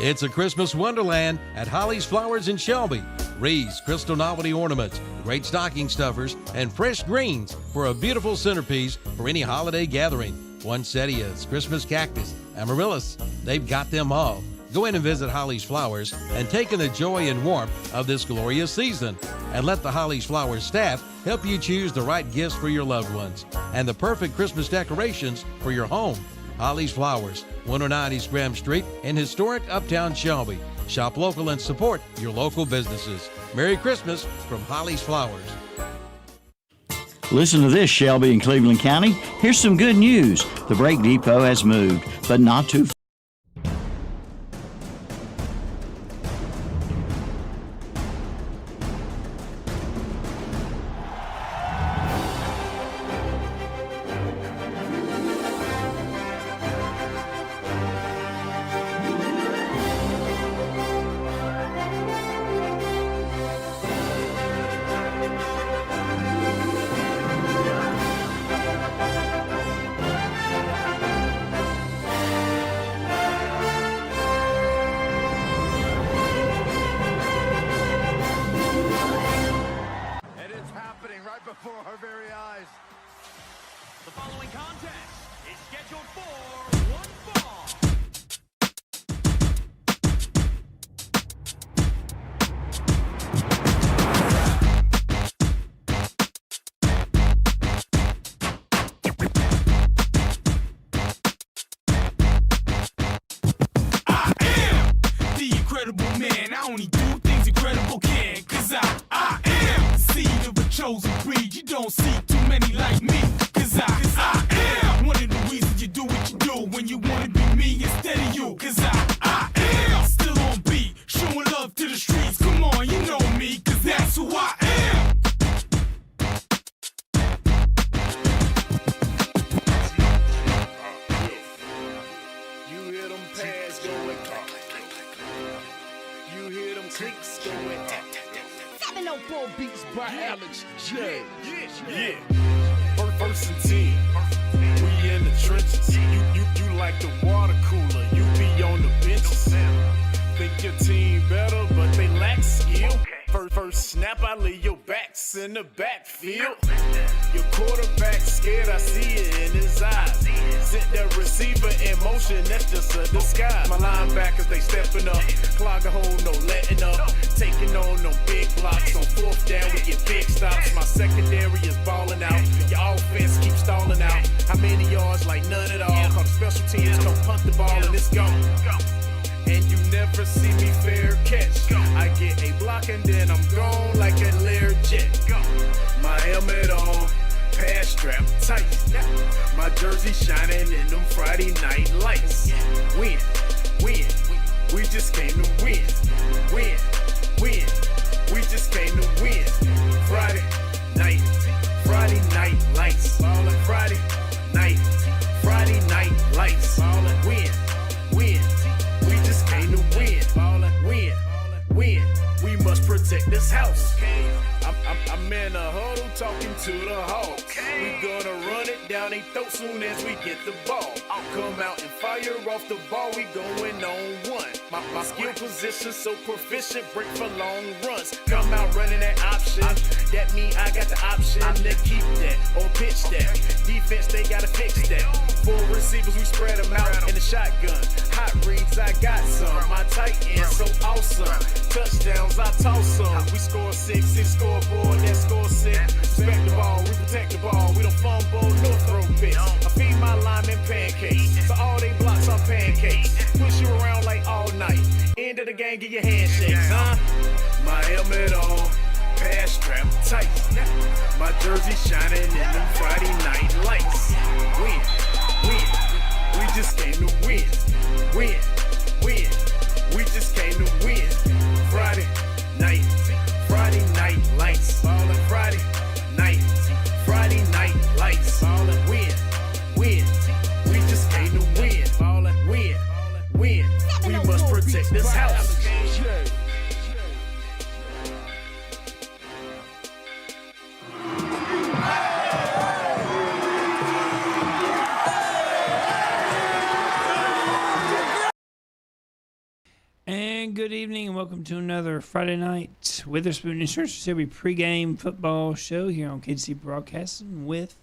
It's a Christmas wonderland at Holly's Flowers in Shelby. Wreaths, crystal novelty ornaments, great stocking stuffers, and fresh greens for a beautiful centerpiece for any holiday gathering. Poinsettias, Christmas cactus, amaryllis, they've got them all. Go in and visit Holly's Flowers and take in the joy and warmth of this glorious season. And let the Holly's Flowers staff help you choose the right gifts for your loved ones and the perfect Christmas decorations for your home. Holly's Flowers, 109 East Graham Street in historic Uptown Shelby. Shop local and support your local businesses. Merry Christmas from Holly's Flowers. Listen to this, Shelby and Cleveland County. Here's some good news. The Brake Depot has moved, but not too far. First and 10, we in the trenches. You like the water cooler, you be on the benches. Think your team better, but they lack skill. First snap, I leave your backs in the backfield. Your quarterback scared, I see it in his eyes. Sent the receiver in motion, that's just a disguise. My linebackers, they stepping up. Clog a hole, no letting up. Taking on them big blocks. On fourth down, we get big stops. My secondary is balling out. Your offense keeps stalling out. How many yards? Like none at all. Call the special teams, come punt the ball, and it's gone. And you never see me fair catch. I get a block and then I'm gone like a Learjet. My helmet on, pass strap tight. My jersey shining in them Friday night lights. Win, we just came to win. Win, we just came to win. Friday night lights. Friday night lights. Win. We just came to win. Win. We must protect this house. I'm in a huddle talking to the Hawks. We gonna run it down their throat soon as we get the ball. Come out and fire off the ball, we going on one. My skill position so proficient, break for long runs. Come out running that option, that mean I got the option to keep that or pitch that. Defense, they gotta fix that. 4 receivers, we spread them out in the shotgun. Hot reads, I got some. My tight end, so awesome. Touchdowns, I toss some. We score 6, scoreboard, that score 6. Respect the ball, we protect the ball. We don't fumble, no throw picks. I feed my linemen pancakes, so all they blocks are pancakes. Push you around like all night. End of the game, get your handshakes, huh? My helmet on, pass strap tight. My jersey shining in them Friday night lights. Win. We just came to win. Win. We just came to win. Friday night lights. Friday night lights. Win. We just came to win. Win. We must protect this house. And good evening, and welcome to another Friday night Witherspoon Insurance Shelby pregame football show here on KC Broadcasting with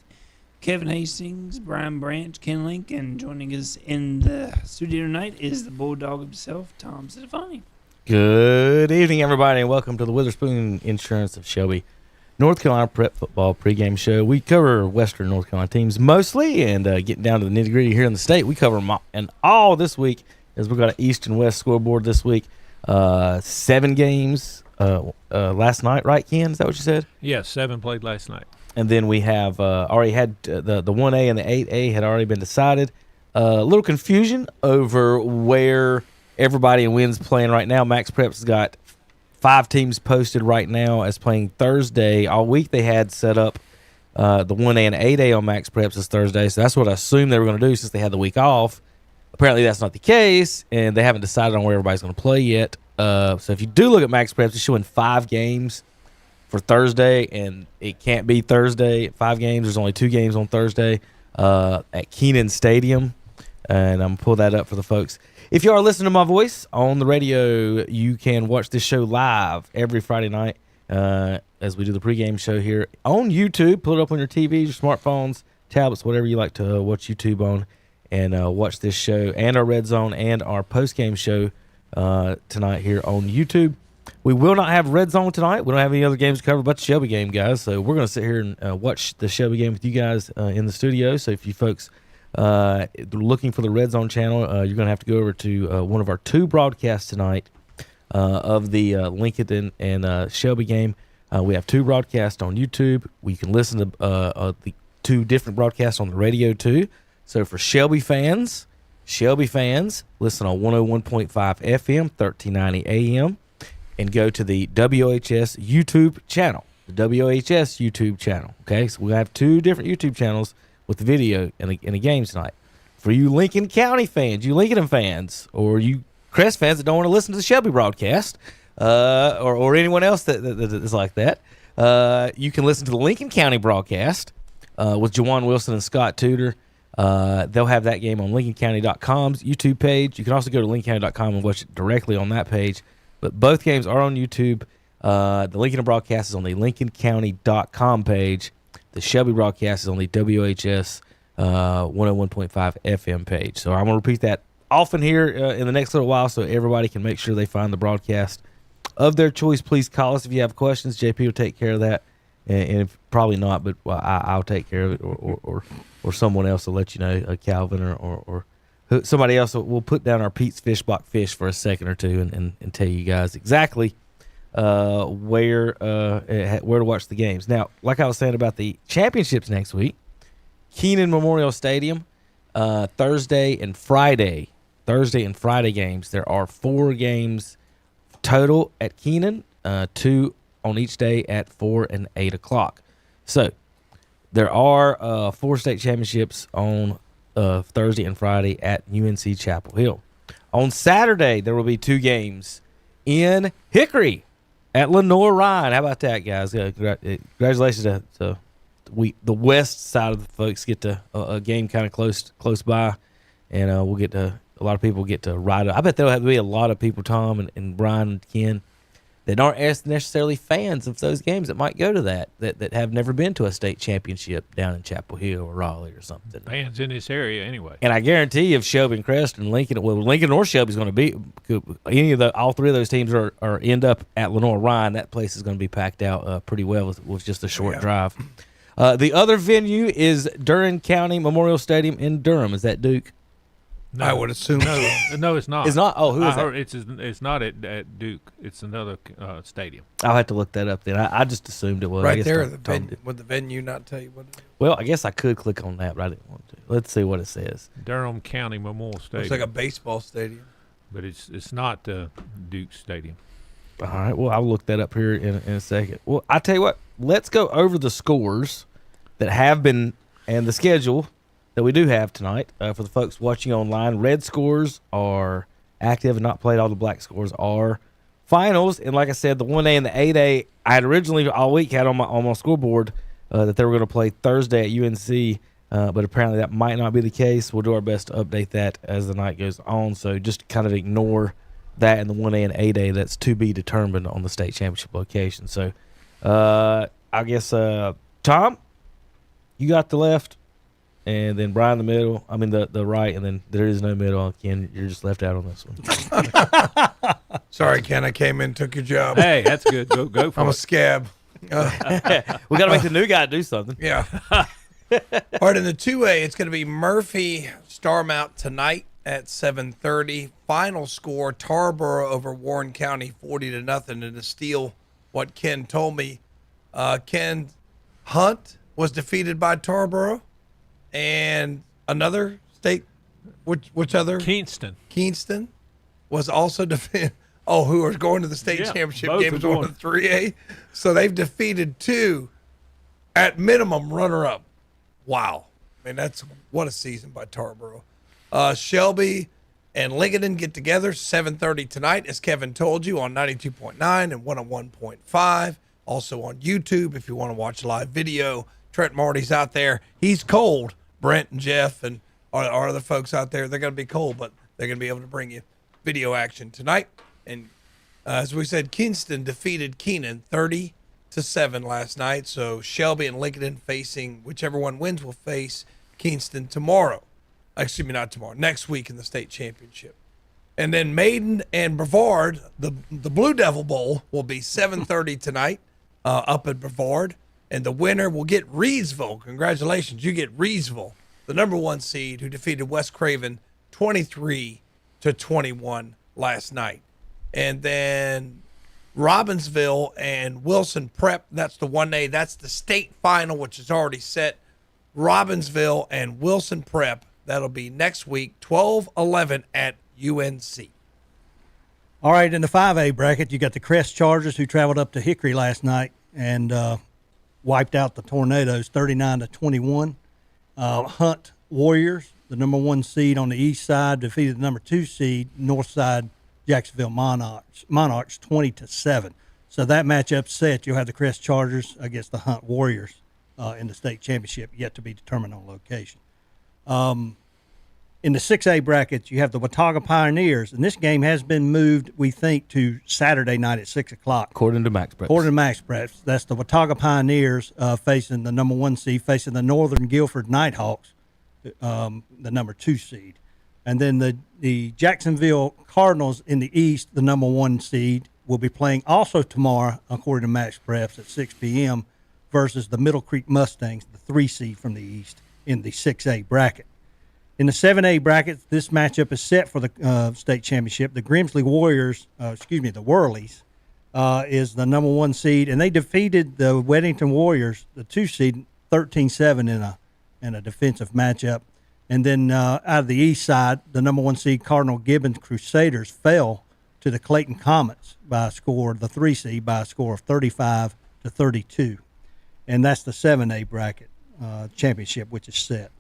Kevin Hastings, Brian Branch, Ken Link, and joining us in the studio tonight is the Bulldog himself, Tom Stefani. Good evening, everybody, and welcome to the Witherspoon Insurance of Shelby, North Carolina Prep Football pregame show. We cover Western North Carolina teams mostly, and getting down to the nitty-gritty here in the state, we cover them all this week. As we've got an East and West scoreboard this week. 7 games last night, right, Ken? Is that what you said? Yes, 7 played last night. And then we have already had the 1A and the 8A had already been decided. A little confusion over where everybody in Wynn's playing right now. Max Prep's got 5 teams posted right now as playing Thursday. All week they had set up the 1A and 8A on Max Prep's this Thursday, so that's what I assumed they were going to do since they had the week off. Apparently that's not the case, and they haven't decided on where everybody's going to play yet. So if you do look at Max Preps, it's showing 5 games for Thursday, and it can't be Thursday at 5 games. There's only 2 games on Thursday at Keenan Stadium, and I'm going to pull that up for the folks. If you are listening to my voice on the radio, you can watch this show live every Friday night as we do the pregame show here on YouTube. Pull it up on your TVs, your smartphones, tablets, whatever you like to watch YouTube on. And watch this show and our Red Zone and our post-game show tonight here on YouTube. We will not have Red Zone tonight. We don't have any other games to cover but the Shelby game, guys. So we're going to sit here and watch the Shelby game with you guys in the studio. So if you folks are looking for the Red Zone channel, you're going to have to go over to one of our 2 broadcasts tonight of the Lincoln and Shelby game. We have 2 broadcasts on YouTube. We can listen to the 2 different broadcasts on the radio, too. So for Shelby fans, listen on 101.5 FM, 1390 AM, and go to the WHS YouTube channel. The WHS YouTube channel. Okay, so we have 2 different YouTube channels with the video and the games tonight. For you Lincoln County fans, you Lincoln fans, or you Crest fans that don't want to listen to the Shelby broadcast, or anyone else that is like that, you can listen to the Lincoln County broadcast with Jawan Wilson and Scott Tudor. They'll have that game on LincolnCounty.com's YouTube page. You can also go to LincolnCounty.com and watch it directly on that page. But both games are on YouTube. The Lincoln broadcast is on the LincolnCounty.com page. The Shelby broadcast is on the WHS 101.5 FM page. So I'm going to repeat that often here in the next little while so everybody can make sure they find the broadcast of their choice. Please call us if you have questions. JP will take care of that. And if, probably not, but I'll take care of it, or someone else will let you know, Calvin or somebody else will put down our Pete's Fish Block Fish for a second or two and tell you guys exactly where to watch the games. Now, like I was saying about the championships next week, Keenan Memorial Stadium, Thursday and Friday games. There are 4 games total at Keenan, 2 on each day at 4 and 8 o'clock. So there are 4 state championships on Thursday and Friday at UNC Chapel Hill. On Saturday, there will be 2 games in Hickory at Lenore-Ryan. How about that, guys? Congratulations to the west side of the folks get to a game kind of close by, and we'll get to a lot of people get to ride it. I bet there'll have to be a lot of people, Tom and Brian and Ken, that aren't necessarily fans of those games that might go to that have never been to a state championship down in Chapel Hill or Raleigh or something. Fans in this area anyway. And I guarantee if Shelby and Crest and Lincoln, Lincoln or Shelby's going to be, all 3 of those teams are end up at Lenore-Ryan, that place is going to be packed out pretty well with just a short drive. The other venue is Durham County Memorial Stadium in Durham. Is that Duke? No, I would assume no, it's not. It's not. Oh, who is that? It's not at Duke. It's another stadium. I'll have to look that up then. I just assumed it was. right there. Would the venue not tell you what it is? Well, I guess I could click on that, but I didn't want to. Let's see what it says. Durham County Memorial Stadium. Looks like a baseball stadium. But it's not Duke Stadium. All right. Well, I'll look that up here in a second. Well, I tell you what. Let's go over the scores that have been and the schedule that we do have tonight for the folks watching online. Red scores are active and not played. All the black scores are finals. And like I said, the 1A and the 8A, I had originally all week had on my scoreboard that they were going to play Thursday at UNC, but apparently that might not be the case. We'll do our best to update that as the night goes on. So just kind of ignore that and the 1A and 8A that's to be determined on the state championship location. So I guess Tom, you got the left, and then Brian the middle. I mean the right, and then there is no middle. Ken, you're just left out on this one. Sorry, Ken. I came in, took your job. Hey, that's good. Go for I'm a it. scab. We got to make the new guy do something. Yeah. All right, in the 2A, it's going to be Murphy Starmount tonight at 7:30. Final score: Tarboro over Warren County, 40-0. And to steal what Ken told me, Ken Hunt was defeated by Tarboro, and another state, which other? Kingston was also defeated. Oh, who are going to the state championship both games are on the 3A? So they've defeated two, at minimum, runner-up. Wow. I mean, what a season by Tarboro. Shelby and Lincoln get together 7:30 tonight, as Kevin told you, on 92.9 and 101.5. Also on YouTube if you want to watch live video. Trent Marty's out there. He's cold. Brent and Jeff and our other folks out there, they're going to be cold, but they're going to be able to bring you video action tonight. And as we said, Kingston defeated Keenan 30-7 last night. So Shelby and Lincoln facing, whichever one wins will face Kingston tomorrow. Excuse me, not tomorrow. Next week in the state championship. And then Maiden and Brevard, the Blue Devil Bowl, will be 7:30 tonight up at Brevard. And the winner will get Reedsville. Congratulations. You get Reedsville, the number 1 seed, who defeated West Craven 23-21 last night. And then Robbinsville and Wilson Prep, that's the 1A. That's the state final, which is already set. Robbinsville and Wilson Prep, that'll be next week, 12-11 at UNC. All right, in the 5A bracket, you got the Crest Chargers, who traveled up to Hickory last night and wiped out the Tornadoes 39-21. Hunt Warriors, the number 1 seed on the east side, defeated the number 2 seed, north side, Jacksonville Monarchs 20-7. So that matchup set. You'll have the Crest Chargers against the Hunt Warriors in the state championship, yet to be determined on location. In the 6A brackets, you have the Watauga Pioneers, and this game has been moved, we think, to Saturday night at 6 o'clock. According to Max Preps. According to Max Preps. That's the Watauga Pioneers facing the number 1 seed, facing the Northern Guilford Nighthawks, the number 2 seed. And then the Jacksonville Cardinals in the East, the number 1 seed, will be playing also tomorrow, according to Max Preps, at 6 p.m. versus the Middle Creek Mustangs, the 3 seed from the East, in the 6A bracket. In the 7A bracket, this matchup is set for the state championship. The Grimsley Warriors, the Whirlies, is the number 1 seed, and they defeated the Weddington Warriors, the 2 seed, 13-7 in a defensive matchup. And then out of the east side, the number 1 seed Cardinal Gibbons Crusaders fell to the Clayton Comets by a score, the 3 seed, by a score of 35-32. And that's the 7A bracket championship, which is set.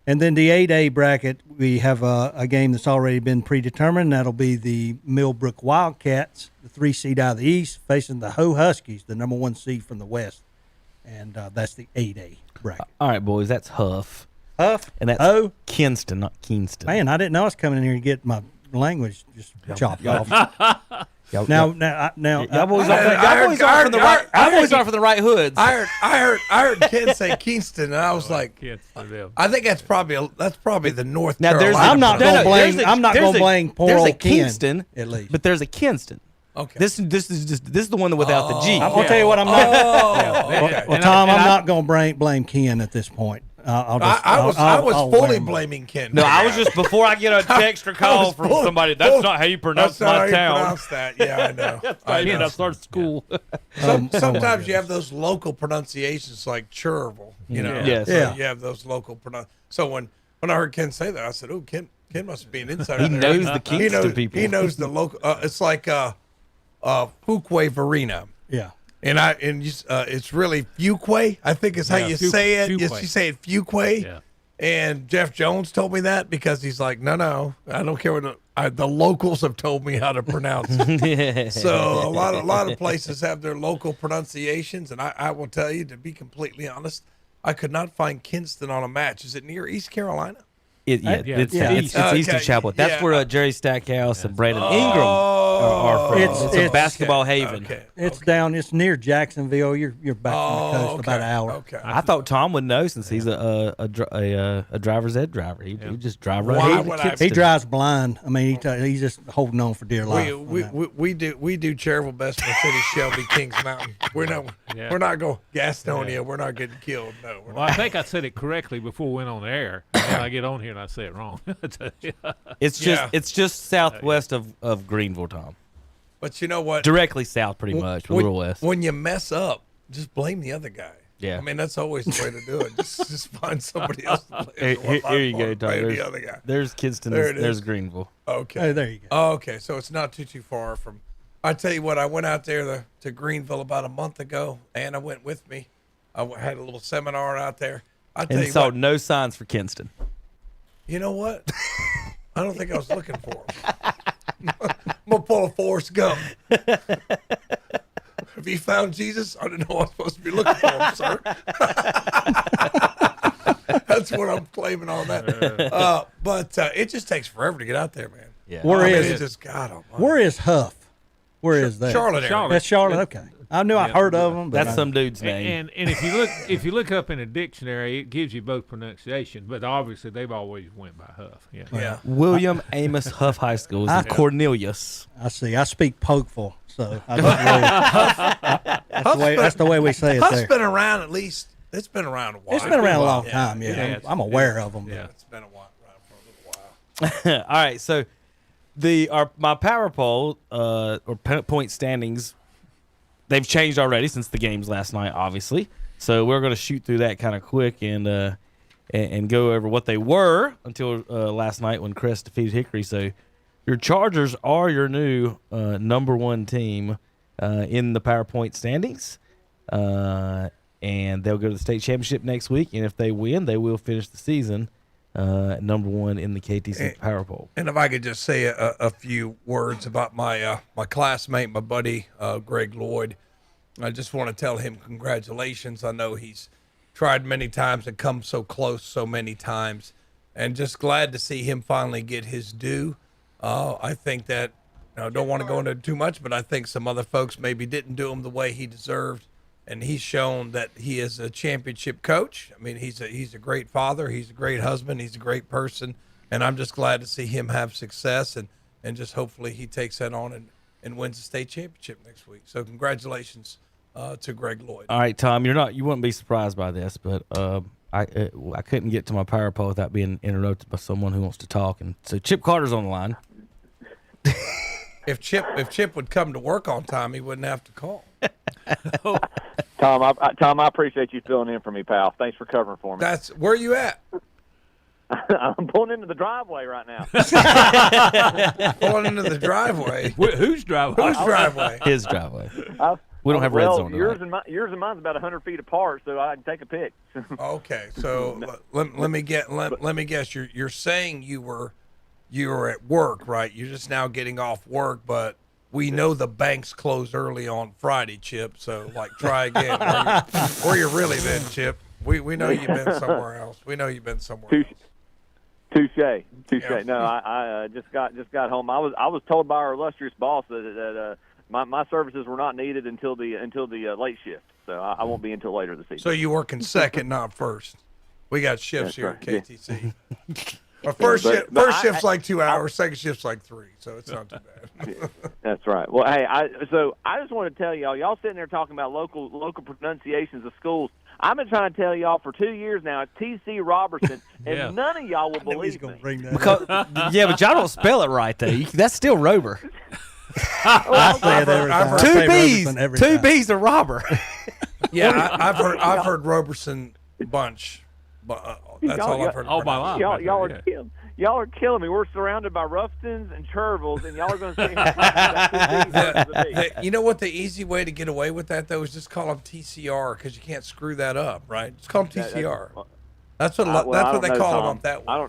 And then the 8A bracket, we have a game that's already been predetermined. That'll be the Millbrook Wildcats, the 3 seed out of the east, facing the Ho Huskies, the number 1 seed from the west. And that's the 8A bracket. All right, boys, that's Huff. Huff? And that's Kinston, not Kingston. Man, I didn't know I was coming in here to get my language just chopped off. Now, y'all boys are from the right hoods. I heard Ken say Kingston, and I was like, I think that's probably the North Carolina. I'm not going to blame poor there's old a Kingston, at least. but there's a Kinston. Okay. This is the one without the G. I'll tell you what, I'm not. Well, Tom, I'm not going to blame Ken at this point. I was fully blaming Ken. No, I was just, before I get a text or call from somebody, that's not how you pronounce my town. Pronounce that. Yeah, I know. I started school. Sometimes you have those local pronunciations like Cherville, you know. Yes. So you have those local So when I heard Ken say that, I said, "Oh, Ken must be an insider." He knows the Kingston people. He knows the local. It's like Fuquay Varina. Yeah. And it's really Fuquay, I think is how you say it. Yes, you say it Fuquay. Yeah. And Jeff Jones told me that because he's like, no, I don't care what the locals have told me how to pronounce it. So a lot of places have their local pronunciations, and I will tell you, to be completely honest, I could not find Kinston on a match. Is it near East Carolina? It's east of Chapel. That's where Jerry Stackhouse and Brandon Ingram are from. It's- It's a it's- basketball haven. Okay. It's down. It's near Jacksonville. You're back from the coast about an hour. Okay. I thought Tom would know since he's a driver's ed driver. He just drive right Why over to would I- Kinston. He drives blind. I mean, he's just holding on for dear life. We do charitable best for the city of Shelby, Kings Mountain. We're not going Gastonia. We're not getting killed. No. We're Well, I think I said it correctly before we went on the air. And I get on here and I say it wrong. It's just southwest of Greenville, Tom. But you know what? Directly south, pretty much, a little west. When you mess up, just blame the other guy. Yeah. I mean, that's always the way to do it. Just find somebody else to blame. Here you go, Tom. Blame the other guy. There's Kinston. There it There's is. Greenville. Okay. Oh, there you go. Oh, okay, so it's not too far from. I tell you what, I went out there to Greenville about a month ago. Anna went with me. I had a little seminar out there. I tell And you saw what, no signs for Kinston. you know what? I don't think I was looking for him. I'm gonna pull a Forrest Gump. Have you found Jesus? I didn't know I was supposed to be looking for him, sir. That's what I'm claiming on that. But it just takes forever to get out there, man. Yeah. Where is it? Just God almighty. Where is Huff? Where is that? Charlotte area. That's Charlotte. Okay, I knew I heard of them. But That's some dude's name. and if you look up in a dictionary, it gives you both pronunciation, but obviously they've always went by Huff. Yeah. Yeah. William Amos Huff High School is in Cornelius. I see. I speak Pokeful, so that's the way we say it Huff's there. been around at least. It's been around a while. It's been around a long Yeah. time. Yeah, Yeah, I'm aware of them. Yeah. It's been around for a little while. All right, so my power poll or point standings, they've changed already since the games last night, obviously. So we're going to shoot through that kind of quick and go over what they were until last night when Crest defeated Hickory. So your Chargers are your new number one team in the PowerPoint standings. And they'll go to the state championship next week. And if they win, they will finish the season number one in the KTC Power Poll. And if I could just say a few words about my classmate, my buddy, Greg Lloyd. I just want to tell him congratulations. I know he's tried many times and come so close so many times. And just glad to see him finally get his due. I think that, I don't want to go into too much, but I think some other folks maybe didn't do him the way he deserved. And he's shown that he is a championship coach. I mean, he's a great father. He's a great husband. He's a great person. And I'm just glad to see him have success. And just hopefully he takes that on and wins the state championship next week. So congratulations to Greg Lloyd. All right, Tom, you wouldn't be surprised by this, but I couldn't get to my power poll without being interrupted by someone who wants to talk. And so Chip Carter's on the line. If Chip would come to work on time, he wouldn't have to call. Tom, I appreciate you filling in for me, pal. Thanks for covering for me. That's where you at? I'm pulling into the driveway right now. Pulling into the driveway. Whose driveway? Whose driveway? His driveway. We don't have red well, zone tonight. yours and mine's about 100 feet apart, so I can take a pic. Okay, so let me guess. You're saying you were at work, right? You're just now getting off work, but we know the banks close early on Friday, Chip. So try again. Where you really been, Chip? We know you've been somewhere else. We know you've been somewhere else. Touche. Yeah. No, I just got home. I was told by our illustrious boss that my services were not needed until the late shift. So I won't be until later this evening. So you working second, not first. We got shifts here right. at KTC. Our first shift's like 2 hours. Second shift's like 3, so it's not too bad. That's right. Well, hey, I just want to tell y'all sitting there talking about local pronunciations of schools. I've been trying to tell y'all for 2 years now. It's T.C. Robertson, and Yeah. none of y'all will I knew he was believe going me. to bring that Because, up. yeah, but y'all don't spell it right, though. That's still Rober. I say it every I've time. heard- I Two say B's. Robertson every Two time. B's a robber. Yeah, I've heard Roberson a bunch, but that's all I've heard. All my life. Y'all are killing me. We're surrounded by Ruftons and Chervils, and y'all are going to say how You know what? The easy way to get away with that though is just call them TCR because you can't screw that up, right? Just call them TCR. That's what they call them up that way.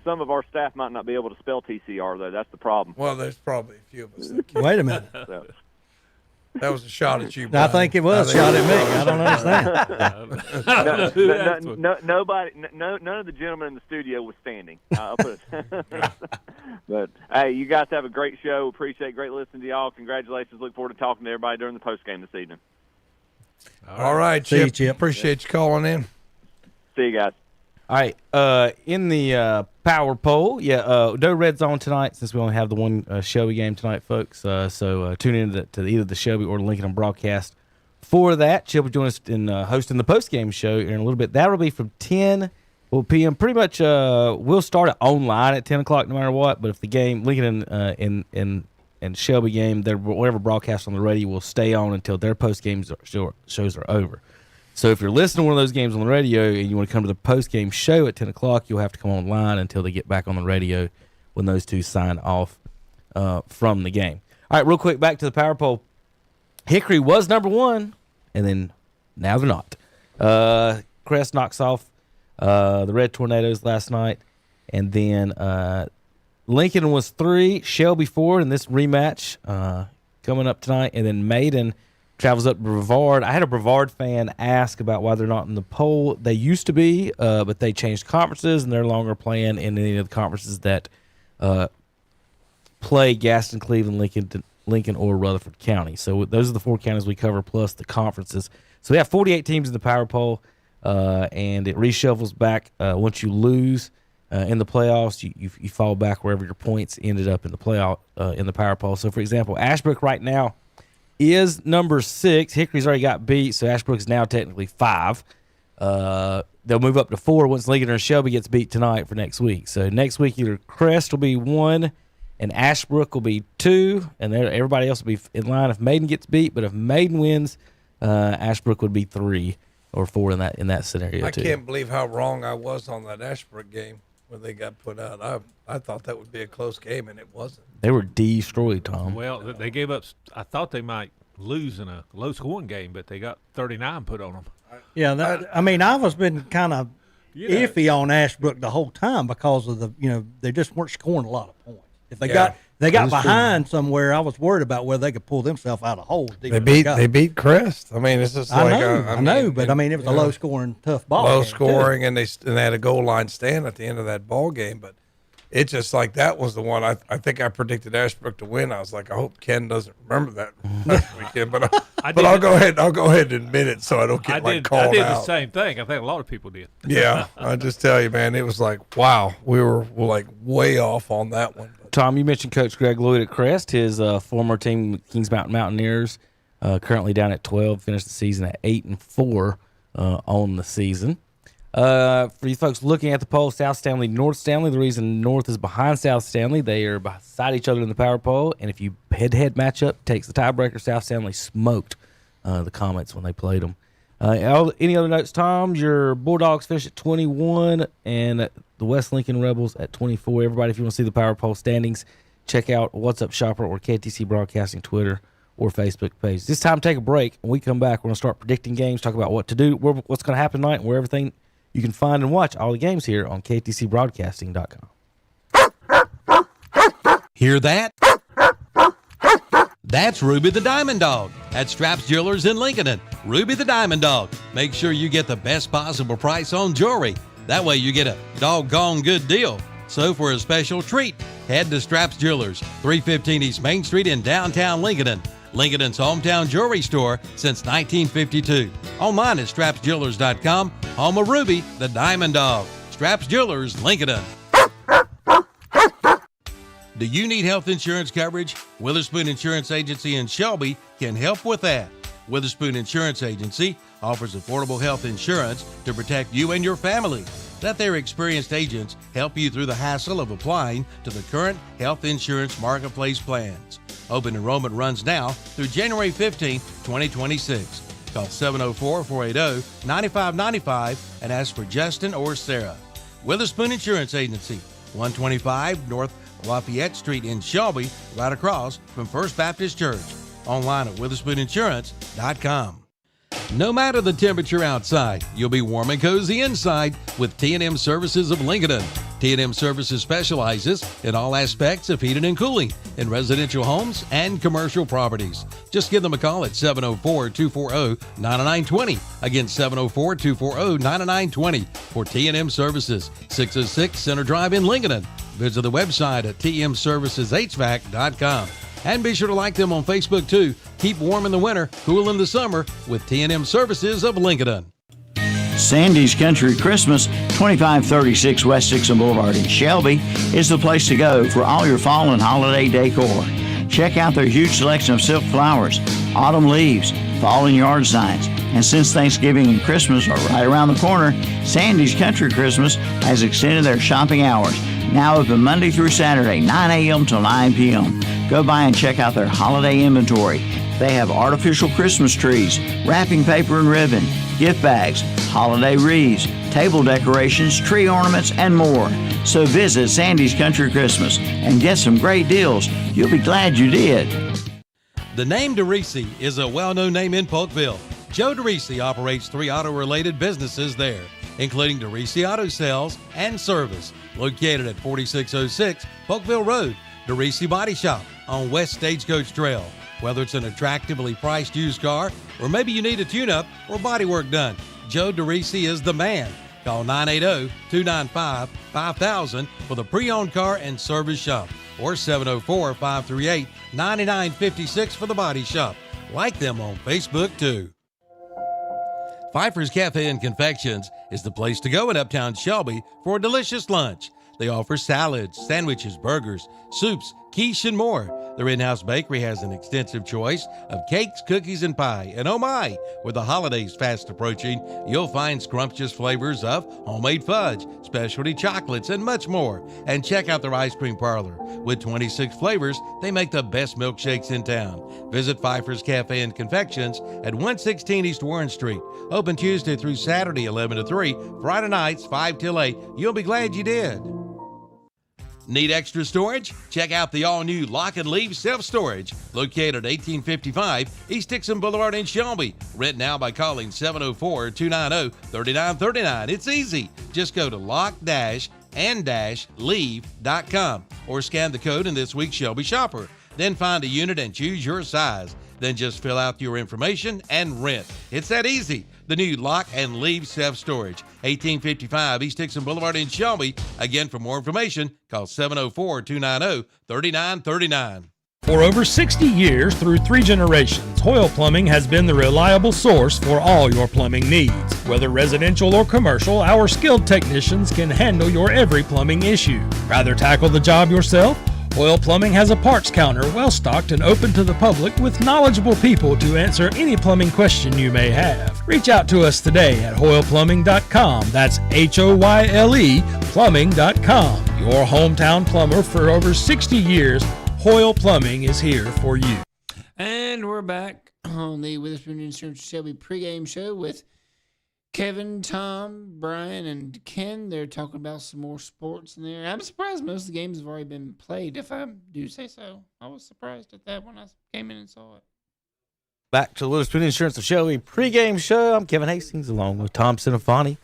Some of our staff might not be able to spell TCR though. That's the problem. Well, there's probably a few of us. That can. Wait a minute. So. That was a shot at you, I Brian. think it was a shot at me. I don't understand. Nobody, none of the gentlemen in the studio was standing. I'll put it. But hey, you guys have a great show. Appreciate great listening to y'all. Congratulations. Look forward to talking to everybody during the post game this evening. All right, See you, Chip. Chip. Appreciate you calling in. See you guys. All right, in the power poll, no Red Zone tonight since we only have the one Shelby game tonight, folks. So tune in to either the Shelby or the Lincoln broadcast for that. Chip will join us in hosting the post-game show in a little bit. That will be from 10 p.m. Pretty much we'll start it online at 10 o'clock no matter what, but if the game, Lincoln and Shelby game, whatever broadcast on the radio will stay on until their post-game shows are over. So if you're listening to one of those games on the radio and you want to come to the post-game show at 10 o'clock, you'll have to come online until they get back on the radio when those two sign off from the game. All right, real quick, back to the power poll. Hickory was number one, and then now they're not. Crest knocks off the Red Tornadoes last night, and then Lincoln was 3, Shelby 4 in this rematch coming up tonight, and then Maiden travels up to Brevard. I had a Brevard fan ask about why they're not in the poll. They used to be, but they changed conferences, and they're no longer playing in any of the conferences that play Gaston, Cleveland, Lincoln, or Rutherford County. So those are the 4 counties we cover, plus the conferences. So we have 48 teams in the power poll, and it reshuffles back once you lose in the playoffs. You fall back wherever your points ended up in the playoff in the power poll. So, for example, Ashbrook right now is number 6. Hickory's already got beat, so Ashbrook's now technically 5. They'll move up to 4 once Lincoln or Shelby gets beat tonight for next week. So next week either Crest will be 1 and Ashbrook will be 2, and everybody else will be in line if Maiden gets beat. But if Maiden wins, Ashbrook would be 3 or 4 in that scenario. I can't believe how wrong I was on that Ashbrook game when they got put out. I thought that would be a close game, and it wasn't. They were destroyed, Tom. Well, they gave up. I thought they might lose in a low-scoring game, but they got 39 put on them. Yeah, I was been kind of iffy on Ashbrook the whole time because of they just weren't scoring a lot of points. If they got behind somewhere, I was worried about whether they could pull themselves out of holes. They beat Crest. I mean, it's just like I know, but it was a low-scoring, tough ball. Low-scoring, and they had a goal line stand at the end of that ball game, but. It's just like that was the one I think I predicted Ashbrook to win. I was like, I hope Ken doesn't remember that weekend, but I'll go ahead and admit it so I don't get called out. I did the same thing. I think a lot of people did. Yeah, I just tell you, man, it was like, wow, we were like way off on that one. Tom, you mentioned Coach Greg Lloyd at Crest, his former team, Kings Mountain Mountaineers, currently down at 12, finished the season at 8-4 on the season. For you folks looking at the poll, South Stanley, North Stanley, the reason North is behind South Stanley, they are beside each other in the power poll, and if you head-to-head matchup takes the tiebreaker, South Stanley smoked the Comets when they played them. Any other notes, Tom? Your Bulldogs finished at 21, and the West Lincoln Rebels at 24. Everybody, if you want to see the power poll standings, check out What's Up Shopper or KTC Broadcasting Twitter or Facebook page. This time, take a break. When we come back, we're going to start predicting games, talk about what to do, what's going to happen tonight, and where everything. You can find and watch all the games here on ktcbroadcasting.com. Hear that? That's Ruby the Diamond Dog at Straps Jewelers in Lincoln. Ruby the Diamond Dog. Make sure you get the best possible price on jewelry. That way you get a doggone good deal. So for a special treat, head to Straps Jewelers, 315 East Main Street in downtown Lincoln. Lincoln's hometown jewelry store since 1952. Online at strapsjewelers.com, home of Ruby, the Diamond Dog. Straps Jewelers, Lincoln. Do you need health insurance coverage? Witherspoon Insurance Agency in Shelby can help with that. Witherspoon Insurance Agency offers affordable health insurance to protect you and your family. Let their experienced agents help you through the hassle of applying to the current health insurance marketplace plans. Open enrollment runs now through January 15, 2026. Call 704-480-9595 and ask for Justin or Sarah. Witherspoon Insurance Agency, 125 North Lafayette Street in Shelby, right across from First Baptist Church. Online at witherspooninsurance.com. No matter the temperature outside, you'll be warm and cozy inside with T&M Services of Lincoln. T&M Services specializes in all aspects of heating and cooling in residential homes and commercial properties. Just give them a call at 704-240-9920. Again, 704-240-9920 for T&M Services, 606 Center Drive in Lincoln. Visit the website at tmserviceshvac.com. And be sure to like them on Facebook too. Keep warm in the winter, cool in the summer with T&M Services of Lincoln. Sandy's Country Christmas, 2536 West Dixon Boulevard in Shelby, is the place to go for all your fall and holiday decor. Check out their huge selection of silk flowers, autumn leaves, fall and yard signs. And since Thanksgiving and Christmas are right around the corner, Sandy's Country Christmas has extended their shopping hours. Now open Monday through Saturday, 9 a.m. till 9 p.m. Go by and check out their holiday inventory. They have artificial Christmas trees, wrapping paper and ribbon, gift bags, holiday wreaths, table decorations, tree ornaments, and more. So visit Sandy's Country Christmas and get some great deals. You'll be glad you did. The name DeRisi is a well-known name in Polkville. Joe DeRisi operates 3 auto-related businesses there, including DeRisi Auto Sales and Service, located at 4606 Polkville Road, DeRisi Body Shop on West Stagecoach Trail. Whether it's an attractively priced used car or maybe you need a tune-up or body work done, Joe DeRisi is the man. Call 980-295-5000 for the pre-owned car and service shop or 704-538-9956 for the body shop. Like them on Facebook too. Pfeiffer's Cafe and Confections is the place to go in Uptown Shelby for a delicious lunch. They offer salads, sandwiches, burgers, soups, quiche, and more. Their in-house bakery has an extensive choice of cakes, cookies, and pie. And oh my, with the holidays fast approaching, you'll find scrumptious flavors of homemade fudge, specialty chocolates, and much more. And check out their ice cream parlor. With 26 flavors, they make the best milkshakes in town. Visit Pfeiffer's Cafe and Confections at 116 East Warren Street. Open Tuesday through Saturday, 11 to 3. Friday nights, 5 till 8. You'll be glad you did. Need extra storage? Check out the all-new Lock and Leave Self-Storage, located at 1855 East Dixon Boulevard in Shelby. Rent now by calling 704-290-3939. It's easy. Just go to lock-and-leave.com or scan the code in this week's Shelby Shopper. Then find a unit and choose your size. Then just fill out your information and rent. It's that easy. The new Lock and Leave Self-Storage, 1855 East Dixon Boulevard in Shelby. Again, for more information, call 704-290-3939. For over 60 years, through 3 generations, Hoyle Plumbing has been the reliable source for all your plumbing needs. Whether residential or commercial, our skilled technicians can handle your every plumbing issue. Rather tackle the job yourself? Hoyle Plumbing has a parts counter well-stocked and open to the public with knowledgeable people to answer any plumbing question you may have. Reach out to us today at HoylePlumbing.com. That's HOYLE Plumbing.com. Your hometown plumber for over 60 years, Hoyle Plumbing is here for you. And we're back on the Witherspoon Insurance Shelby pregame show with Kevin, Tom, Brian, and Ken. They're talking about some more sports in there. I'm surprised most of the games have already been played, if I do say so. I was surprised at that when I came in and saw it. Back to the Witherspoon Insurance of Shelby pregame show. I'm Kevin Hastings along with Tom Sinafani,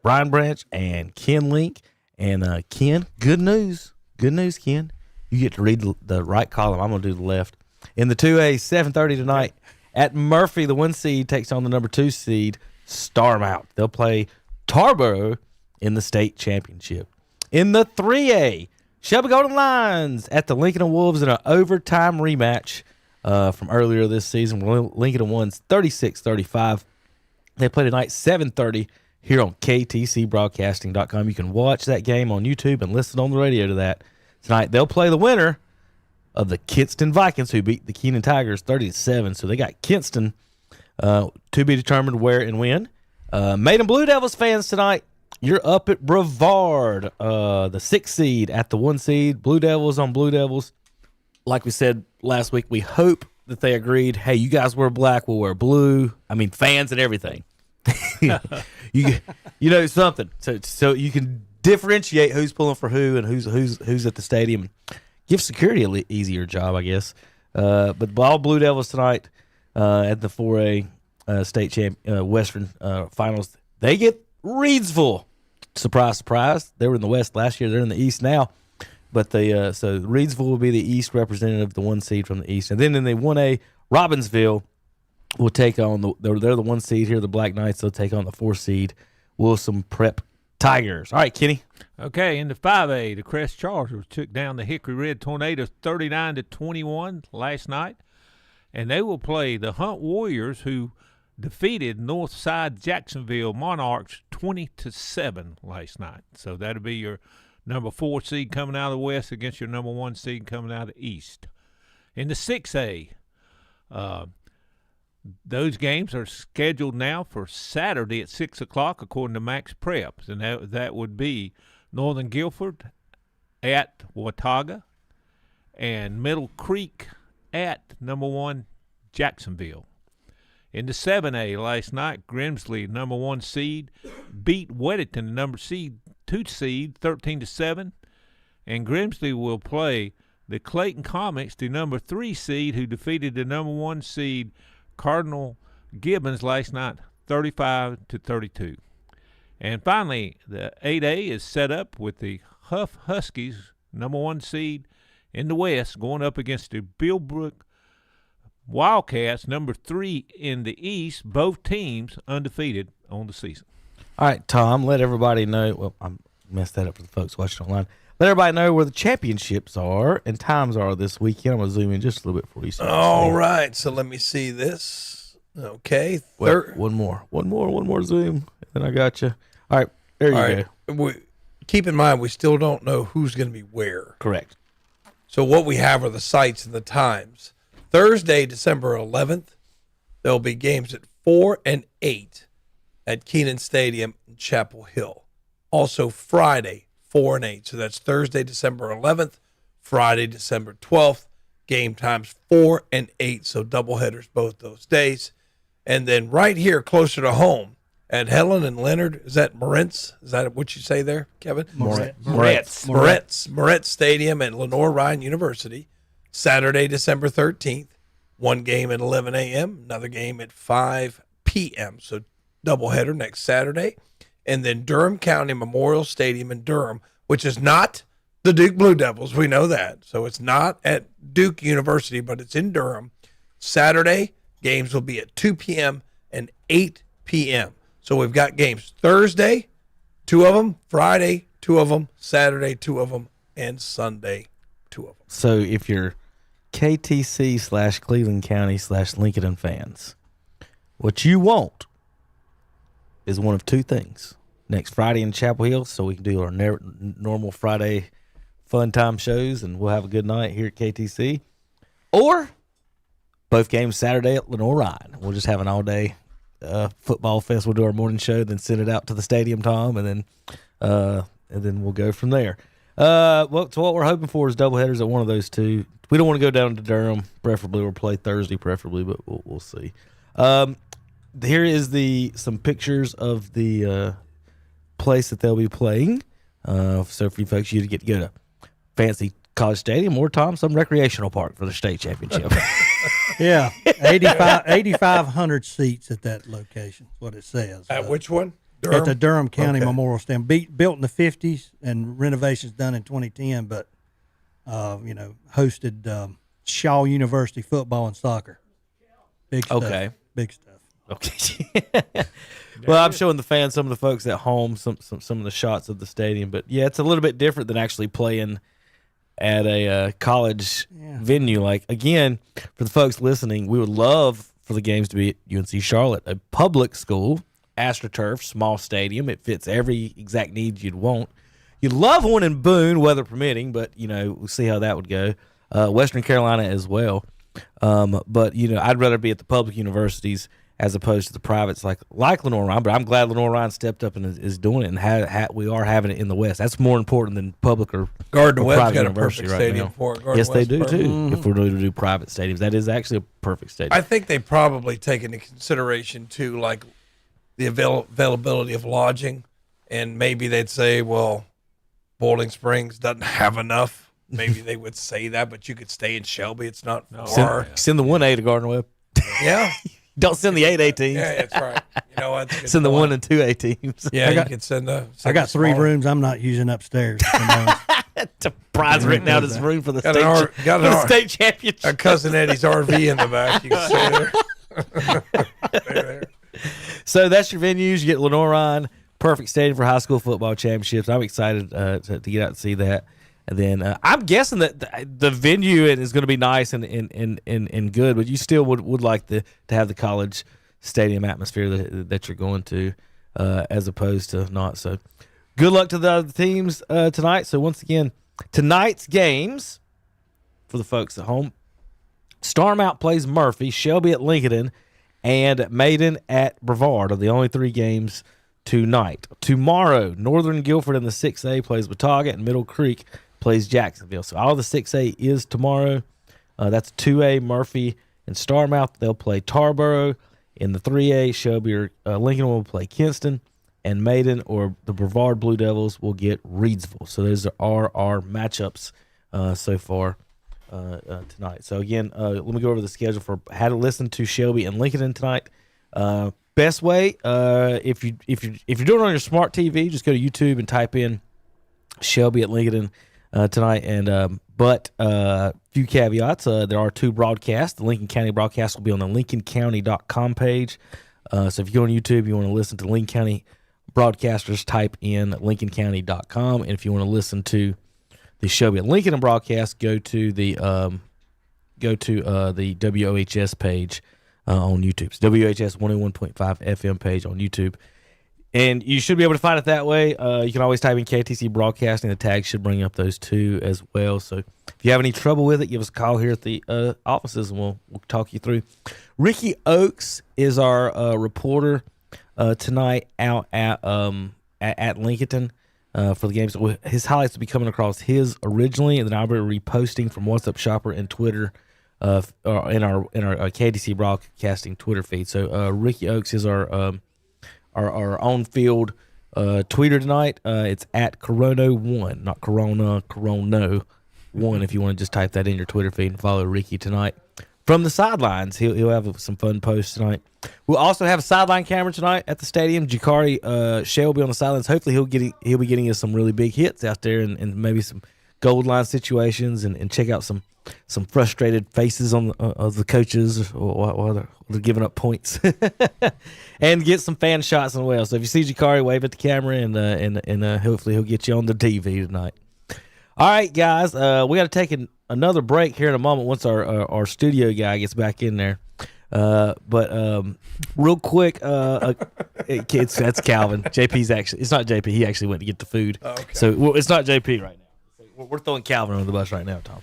Brian Branch, and Ken Link. And Ken, good news. Good news, Ken. You get to read the right column. I'm going to do the left. In the 2A, 7:30 tonight, at Murphy, the 1 seed takes on the number 2 seed, Starmount. They'll play Tarboro in the state championship. In the 3A, Shelby Golden Lions at the Lincoln Wolves in an overtime rematch from earlier this season. Lincoln won 36-35. They play tonight 7:30 here on ktcbroadcasting.com. You can watch that game on YouTube and listen on the radio to that. Tonight they'll play the winner of the Kinston Vikings, who beat the Keenan Tigers 30-7. So they got Kinston to be determined where and when. Maiden Blue Devils fans tonight, you're up at Brevard, the 6 seed at the 1 seed. Blue Devils on Blue Devils. Like we said last week, we hope that they agreed, hey, you guys wear black, we'll wear blue. I mean, fans and everything. you know something. So you can differentiate who's pulling for who and who's at the stadium. Give security an easier job, I guess. But all Blue Devils tonight at the 4A state Western finals. They get Reedsville surprise, surprise. They were in the West last year. They're in the East now. But so Reedsville will be the East representative, the 1 seed from the East. And then in the 1A, Robbinsville will take on they're the 1 seed here, the Black Knights. They'll take on the 4 seed, Wilson Prep Tigers. All right, Kenny. Okay, in the 5A, the Crest Chargers took down the Hickory Red Tornadoes 39-21 last night, and they will play the Hunt Warriors, who defeated Northside Jacksonville Monarchs 20-7 last night. So that'll be your number 4 seed coming out of the West against your number 1 seed coming out of the East. In the 6A, those games are scheduled now for Saturday at 6 o'clock according to Max Preps, and that would be Northern Guilford at Watauga and Middle Creek at number 1 Jacksonville. In the 7A last night, Grimsley, number 1 seed, beat Weddington, number 2 seed, 13-7, and Grimsley will play the Clayton Comics, the number 3 seed, who defeated the number 1 seed Cardinal Gibbons last night, 35-32. And finally, the 8A is set up with the Huff Huskies, number 1 seed in the West, going up against the Billbrook Wildcats, number 3 in the East. Both teams undefeated on the season. All right, Tom, let everybody know. Well, I messed that up for the folks watching online. Let everybody know where the championships are and times are this weekend. I'm going to zoom in just a little bit for you. All right, so let me see this. Okay. One more zoom, and I got you. All right, there you go. Keep in mind, we still don't know who's going to be where. Correct. So what we have are the sites and the times. Thursday, December 11th, there'll be games at 4 and 8 at Keenan Stadium in Chapel Hill. Also Friday, 4 and 8. So that's Thursday, December 11th, Friday, December 12th. Game times 4 and 8. So doubleheaders both those days. And then right here, closer to home, at Helen and Leonard, is that Moritz? Is that what you say there, Kevin? Moritz Stadium at Lenore Ryan University. Saturday, December 13th. One game at 11 a.m., another game at 5 p.m. So doubleheader next Saturday. And then Durham County Memorial Stadium in Durham, which is not the Duke Blue Devils. We know that. So it's not at Duke University, but it's in Durham. Saturday, games will be at 2 p.m. and 8 p.m. So we've got games Thursday, 2 of them, Friday, 2 of them, Saturday, 2 of them, and Sunday, 2 of them. So if you're KTC/Cleveland County/Lincoln fans, what you want is one of 2 things. Next Friday in Chapel Hill, so we can do our normal Friday fun time shows, and we'll have a good night here at KTC. Or both games Saturday at Lenore Ryan. We'll just have an all-day football fest. We'll do our morning show, then send it out to the stadium, Tom, and then we'll go from there. Well, so what we're hoping for is doubleheaders at one of those 2. We don't want to go down to Durham, preferably, or play Thursday, preferably, but we'll see. Here is some pictures of the place that they'll be playing. So for you folks, you get to go to fancy college stadium or, Tom, some recreational park for the state championship. Yeah, 8,500 seats at that location. Is what it says. At which one? Durham? At the Durham County Memorial Stadium, built in the 50s and renovations done in 2010, but hosted Shaw University football and soccer. Big stuff. Okay. Big stuff. Okay. Well, I'm showing the fans, some of the folks at home, some of the shots of the stadium, but yeah, it's a little bit different than actually playing at a college venue. Like, again, for the folks listening, we would love for the games to be at UNC Charlotte, a public school, AstroTurf, small stadium. It fits every exact need you'd want. You'd love one in Boone, weather permitting, but, we'll see how that would go. Western Carolina as well. But, I'd rather be at the public universities as opposed to the privates like Lenore Ryan. But I'm glad Lenore Ryan stepped up and is doing it, and we are having it in the West. That's more important than public or Gardner Webb's private got a university perfect right stadium now. for it. Gardner Yes, they Webb's do perfect. too. If we're going to do private stadiums, that is actually a perfect stadium. I think they probably take into consideration too, like the availability of lodging, and maybe they'd say, well, Bowling Springs doesn't have enough. Maybe they would say that, but you could stay in Shelby. It's not far. Send the 1A to Gardner Webb. Yeah. Don't send the 8A teams. Yeah, that's right. know what? That's a good Send the point. 1 and 2A teams. Yeah, I got- you can send I got 3 smaller. rooms I'm not using upstairs. The prize written out his room for the Got state, an R- got for an the R- state championship. A cousin Eddie's RV in the back. You can stay there. Stay there. So that's your venues. You get Lenore Ryan, perfect stadium for high school football championships. I'm excited to get out and see that. And then I'm guessing that the venue is going to be nice and good, but you still would like to have the college stadium atmosphere that you're going to, as opposed to not. So good luck to the other teams tonight. So once again, tonight's games for the folks at home: Starmount plays Murphy, Shelby at Lincoln, and Maiden at Brevard are the only 3 games tonight. Tomorrow, Northern Guilford in the 6A plays Watauga, and Middle Creek plays Jacksonville. So all the 6A is tomorrow. That's 2A, Murphy and Starmouth. They'll play Tarboro. In the 3A, Shelby or Lincoln will play Kinston, and Maiden or the Brevard Blue Devils will get Reedsville. So those are our matchups so far tonight. So again, let me go over the schedule for how to listen to Shelby and Lincoln tonight. Best way, if you're doing it on your smart TV, just go to YouTube and type in Shelby at Lincoln tonight. And but few caveats. There are 2 broadcasts. The Lincoln County broadcast will be on the LincolnCounty.com page. So if you go on YouTube, you want to listen to Lincoln County broadcasters, type in LincolnCounty.com. And if you want to listen to the Shelby at Lincoln broadcast, go to the WOHS page on YouTube. It's WHS 101.5 FM page on YouTube. And you should be able to find it that way. You can always type in KTC Broadcasting. The tag should bring up those 2 as well. So if you have any trouble with it, give us a call here at the offices, and we'll talk you through. Ricky Oakes is our reporter tonight out at Lincoln for the games. His highlights will be coming across his originally, and then I'll be reposting from What's Up Shopper and Twitter in our KTC Broadcasting Twitter feed. So Ricky Oakes is our on-field tweeter tonight. It's at Corono1, not Corona, Corono1, if you want to just type that in your Twitter feed and follow Ricky tonight. From the sidelines, he'll have some fun posts tonight. We'll also have a sideline camera tonight at the stadium. Jakari Shea will be on the sidelines. Hopefully he'll be getting us some really big hits out there and maybe some goal line situations and check out some frustrated faces of the coaches while they're giving up points, and get some fan shots as well. So if you see Jakari, wave at the camera, and hopefully he'll get you on the TV tonight. All right, guys, we got to take another break here in a moment once our studio guy gets back in there. But real quick, kids, that's Calvin. JP's actually, it's not JP. He actually went to get the food. Oh, okay. So it's not JP right now. We're throwing Calvin under the bus right now, Tom.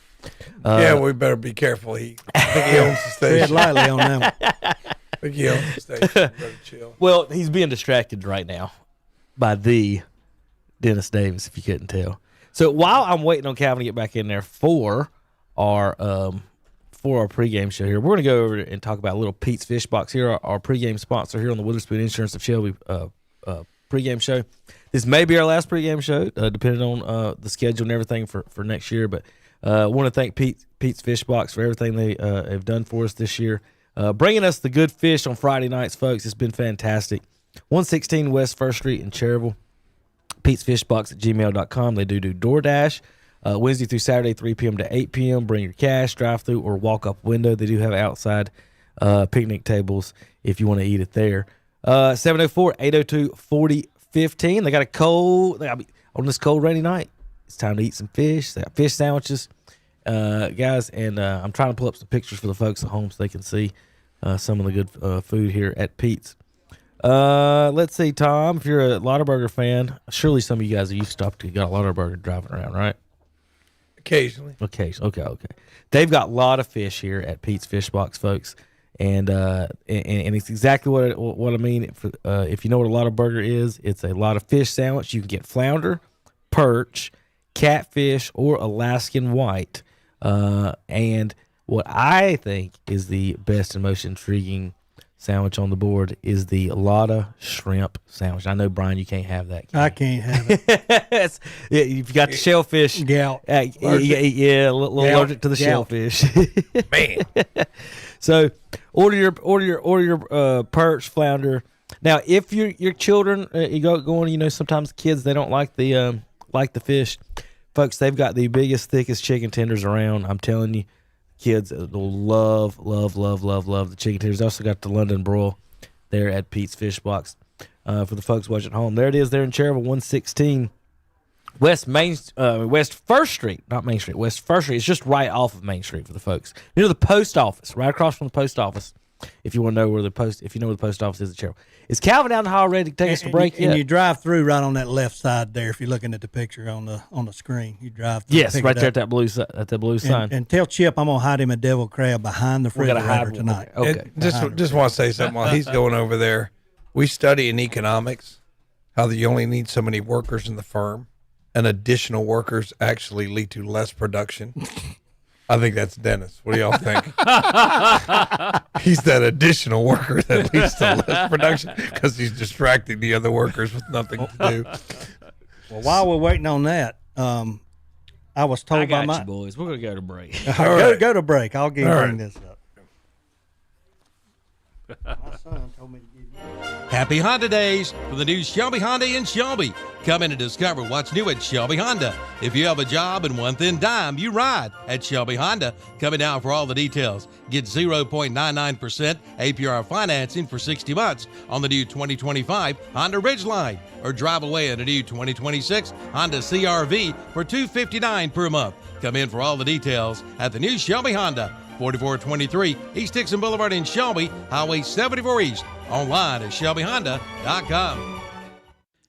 Yeah, we better be careful. I think he owns the station. Tread lightly on them. I think he owns the station. Better chill. Well, he's being distracted right now by the Dennis Davis, if you couldn't tell. So while I'm waiting on Calvin to get back in there for our pregame show here, we're going to go over and talk about a little Pete's Fish Box here, our pregame sponsor here on the Witherspoon Insurance of Shelby pregame show. This may be our last pregame show, depending on the schedule and everything for next year. But I want to thank Pete's Fish Box for everything they have done for us this year, bringing us the good fish on Friday nights, folks. It's been fantastic. 116 West 1st Street in Cherryville. Pete'sFishBox@gmail.com. They do DoorDash Wednesday through Saturday, 3 p.m. to 8 p.m. Bring your cash, drive-through, or walk-up window. They do have outside picnic tables if you want to eat it there. 704-802-4015. They got a cold, on this cold, rainy night, it's time to eat some fish. They got fish sandwiches, guys, and I'm trying to pull up some pictures for the folks at home so they can see some of the good food here at Pete's. Let's see, Tom, if you're a Lauderburger fan, surely some of you guys are used to got a Lauderburger driving around, right? Occasionally. Okay. They've got a lot of fish here at Pete's Fish Box, folks, and it's exactly what I mean. If you know what a Lauderburger is, it's a lot of fish sandwich. You can get flounder, perch, catfish, or Alaskan white. And what I think is the best and most intriguing sandwich on the board is the Lotta shrimp sandwich. I know, Brian, you can't have that. I can't have it. You've got the shellfish. Gout. Yeah, a little allergic to the shellfish. Man. So order your perch, flounder, Now, if your children, you going, sometimes kids they don't like the fish, folks. They've got the biggest, thickest chicken tenders around. I'm telling you, kids will love the chicken tenders. They also got the London broil there at Pete's Fish Box. For the folks watching at home, there it is. There in Cherville, 116 West First Street, not Main Street. West First Street. It's just right off of Main Street for the folks near the post office, right across from the post office. If you want to know where the post office is at Cherville. Is Calvin down the hall ready to take us to break yet? And you drive through right on that left side there. If you're looking at the picture on the screen, you drive through. Yes, right there at that blue sign. And tell Chip I'm gonna hide him a devil crab behind the refrigerator tonight. Okay. Just want to say something while he's going over there. We study in economics how you only need so many workers in the firm, and additional workers actually lead to less production. I think that's Dennis. What do y'all think? He's that additional worker that leads to less production because he's distracting the other workers with nothing to do. Well, while we're waiting on that, I was told by my boys. We're gonna go to break. Go to break. I'll bring this up. My son told me to give you. Happy Honda Days for the new Shelby Honda in Shelby. Come in and discover what's new at Shelby Honda. If you have a job and one thin dime, you ride at Shelby Honda. Coming down for all the details. Get 0.99% APR financing for 60 months on the new 2025 Honda Ridgeline, or drive away in a new 2026 Honda CR-V for $259 per month. Come in for all the details at the new Shelby Honda. 4423 East Dixon Boulevard in Shelby, Highway 74 East. Online at ShelbyHonda.com.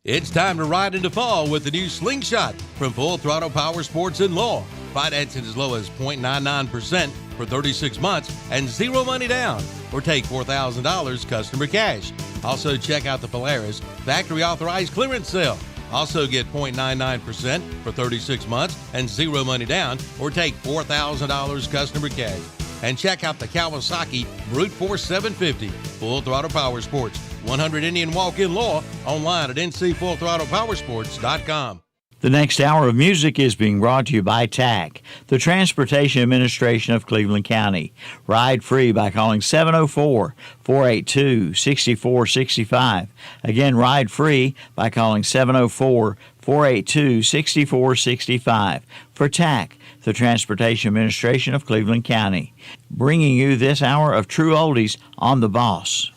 It's time to ride into fall with the new Slingshot from Full Throttle Power Sports and Law. Financing as low as 0.99% for 36 months and zero money down, or take $4,000 customer cash. Also check out the Polaris factory authorized clearance sale. Also get 0.99% for 36 months and zero money down, or take $4,000 customer cash. And check out the Kawasaki Brute Force 750 Full Throttle Power Sports, 100 Indian Walk-In Law, online at ncfullthrottlepowersports.com. The next hour of music is being brought to you by TAC, the Transportation Administration of Cleveland County. Ride free by calling 704-482-6465. Again, ride free by calling 704-482-6465. For TAC, the Transportation Administration of Cleveland County. Bringing you this hour of True Oldies on The Boss.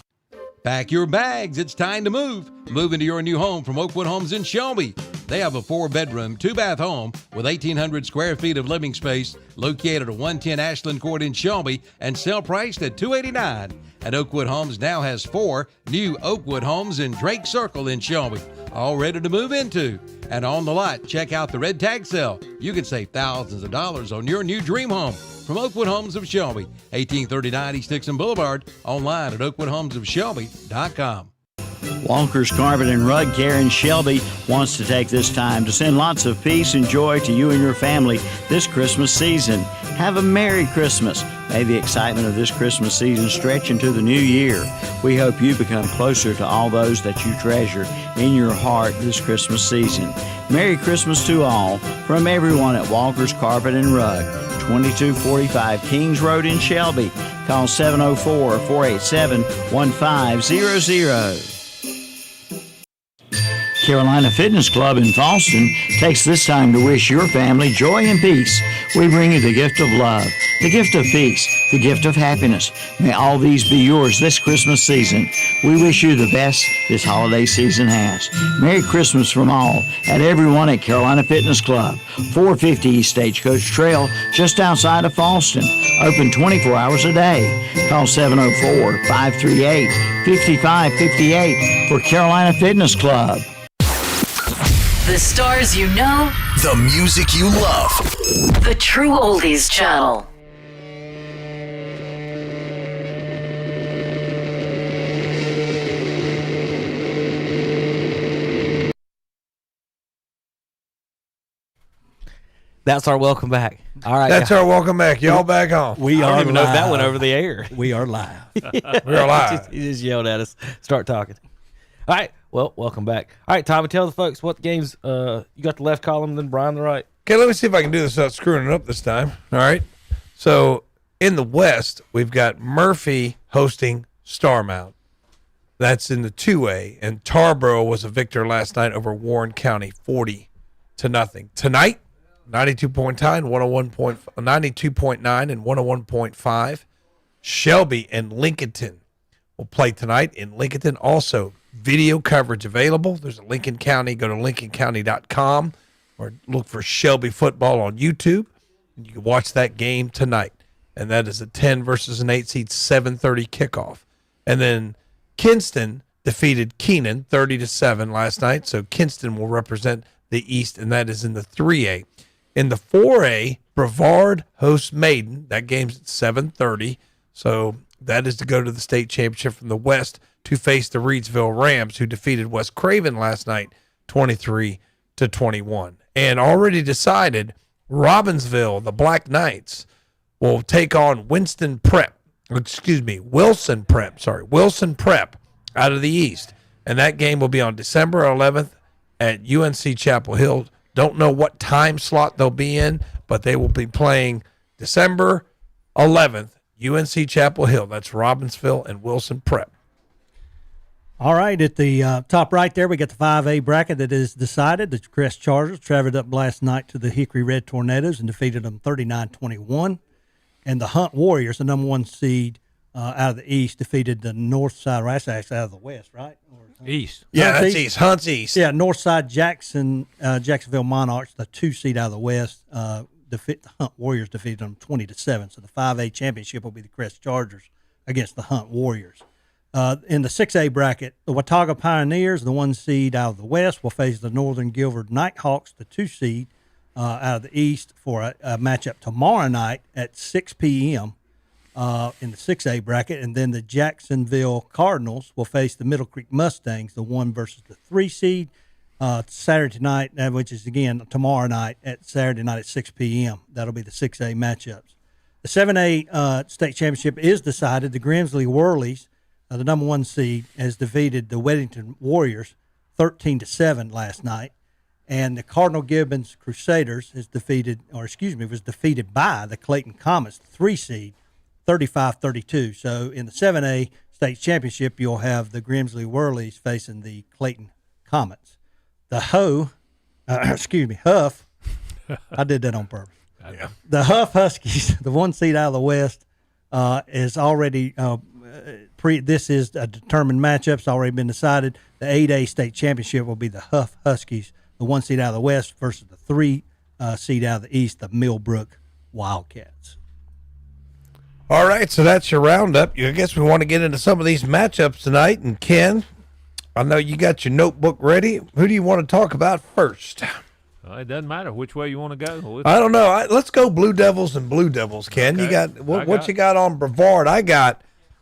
Pack your bags. It's time to move. Move into your new home from Oakwood Homes in Shelby. They have a 4-bedroom, 2-bath home with 1,800 square feet of living space located at 110 Ashland Court in Shelby and sell priced at $289. And Oakwood Homes now has 4 new Oakwood Homes in Drake Circle in Shelby, all ready to move into. And on the lot, check out the red tag sale. You can save thousands of dollars on your new dream home. From Oakwood Homes of Shelby, 1839 East Dixon Boulevard, online at oakwoodhomesofshelby.com. Walker's Carpet and Rug Care in Shelby wants to take this time to send lots of peace and joy to you and your family this Christmas season. Have a Merry Christmas. May the excitement of this Christmas season stretch into the new year. We hope you become closer to all those that you treasure in your heart this Christmas season. Merry Christmas to all from everyone at Walker's Carpet and Rug, 2245 Kings Road in Shelby. Call 704-487-1500. Carolina Fitness Club in Falston takes this time to wish your family joy and peace. We bring you the gift of love, the gift of peace, the gift of happiness. May all these be yours this Christmas season. We wish you the best this holiday season has. Merry Christmas from all and everyone at Carolina Fitness Club, 450 East Stagecoach Trail, just outside of Falston. Open 24 hours a day. Call 704-538-5558 for Carolina Fitness Club. The stars you know, The music you love. the True Oldies Channel. That's our welcome back. All right. That's our welcome back. Y'all back on. We I are don't even know if that live. went over the air. We are live. We're live. He just yelled at us. Start talking. All right. Well, welcome back. All right, Tommy, tell the folks what games you got the left column, then Brian the right. Okay, let me see if I can do this without screwing it up this time. All right. So in the West, we've got Murphy hosting Starmount. That's in the 2A. And Tarboro was a victor last night over Warren County, 40-0. Tonight, 92.9 and 101.5. Shelby and Lincolnton will play tonight in Lincolnton. Also, video coverage available. There's a Lincoln County. Go to lincolncounty.com or look for Shelby football on YouTube. And you can watch that game tonight. And that is a 10 versus an 8 seed, 7:30 kickoff. And then Kinston defeated Keenan 30-7 last night. So Kinston will represent the East, and that is in the 3A. In the 4A, Brevard hosts Maiden. That game's at 7:30. So that is to go to the state championship from the West to face the Reedsville Rams, who defeated West Craven last night 23-21. And already decided, Robbinsville, the Black Knights, will take on Wilson Prep out of the East. And that game will be on December 11th at UNC Chapel Hill. Don't know what time slot they'll be in, but they will be playing December 11th, UNC Chapel Hill. That's Robbinsville and Wilson Prep. All right, at the top right there, we got the 5A bracket that is decided. The Crest Chargers traveled up last night to the Hickory Red Tornadoes and defeated them 39-21. And the Hunt Warriors, the number 1 seed out of the East, defeated the North Side. That's actually out of the West, right? East. Yeah, that's East. Hunt's East. Yeah, Northside Jacksonville Monarchs, the 2 seed out of the West. The Hunt Warriors defeated them 20-7. So the 5A championship will be the Crest Chargers against the Hunt Warriors. In the 6A bracket, the Watauga Pioneers, the 1 seed out of the West, will face the Northern Guilford Nighthawks, the 2 seed out of the East, for a matchup tomorrow night at 6 p.m. In the 6A bracket. And then the Jacksonville Cardinals will face the Middle Creek Mustangs, the 1 versus the 3 seed, Saturday night, which is, again, tomorrow night at Saturday night at 6 p.m. That'll be the 6A matchups. The 7A state championship is decided. The Grimsley Whirlies, the number 1 seed, has defeated the Weddington Warriors 13-7 last night. And the Cardinal Gibbons Crusaders was defeated by the Clayton Comets, the 3 seed, 35-32. So in the 7A state championship, you'll have the Grimsley Whirlies facing the Clayton Comets. The Huff, I did that on purpose. Yeah. The Huff Huskies, the 1 seed out of the West, is already this is a determined matchup. It's already been decided. The 8A state championship will be the Huff Huskies, the 1 seed out of the West, versus the 3 seed out of the East, the Millbrook Wildcats. All right, so that's your roundup. I guess we want to get into some of these matchups tonight. And Ken, I know you got your notebook ready. Who do you want to talk about first? It doesn't matter which way you want to go. I don't know. Let's go Blue Devils and Blue Devils, Ken. Okay. You got what you got on Brevard? I got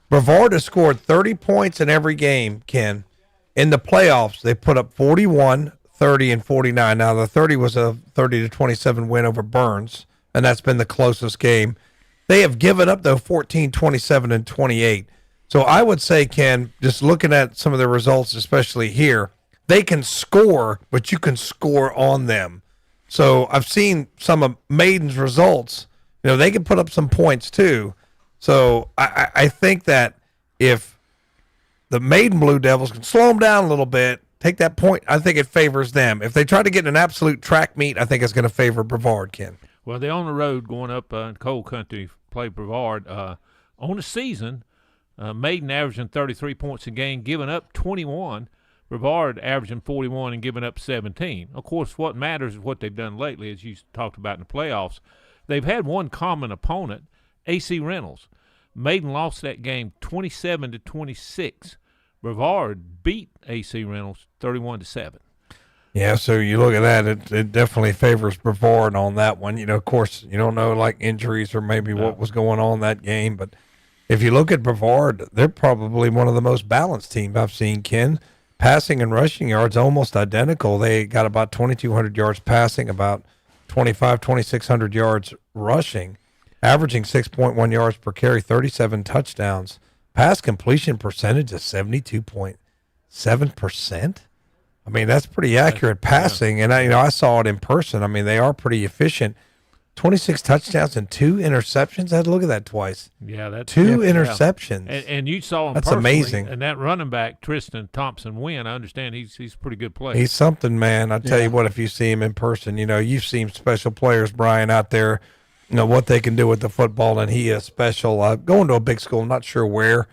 Brevard has scored 30 points in every game, Ken. In the playoffs, they put up 41, 30, and 49. Now, the 30 was a 30-27 win over Burns, and that's been the closest game. They have given up, though, 14, 27, and 28. So I would say, Ken, just looking at some of the results, especially here, they can score, but you can score on them. So I've seen some of Maiden's results. You know, they can put up some points, too. So I think that if the Maiden Blue Devils can slow them down a little bit, take that point, I think it favors them. If they try to get in an absolute track meet, I think it's going to favor Brevard, Ken. Well, they're on the road going up in cold country, play Brevard. On the season, Maiden averaging 33 points a game, giving up 21. Brevard averaging 41 and giving up 17. Of course, what matters is what they've done lately, as you talked about in the playoffs. They've had one common opponent, AC Reynolds. Maiden lost that game 27-26. Brevard beat AC Reynolds 31-7. Yeah, so you look at that, it definitely favors Brevard on that one. You know, of course, you don't know like injuries or maybe what was going on that game, but if you look at Brevard, they're probably one of the most balanced teams I've seen, Ken. Passing and rushing yards almost identical. They got about 2,200 yards passing, about 2,600 yards rushing, averaging 6.1 yards per carry, 37 touchdowns. Pass completion percentage of 72.7%. I mean, that's pretty accurate passing, and I saw it in person. I mean, they are pretty efficient. 26 touchdowns and 2 interceptions. I had to look at that twice. Yeah, that's 2 interceptions. And you saw him. That's personally, amazing. And that running back Tristan Thompson-Wynn, I understand he's a pretty good player. He's something, man. I tell you what, if you see him in person, you've seen special players, Brian, out there. What they can do with the football, and he is special. Going to a big school, I'm not sure where.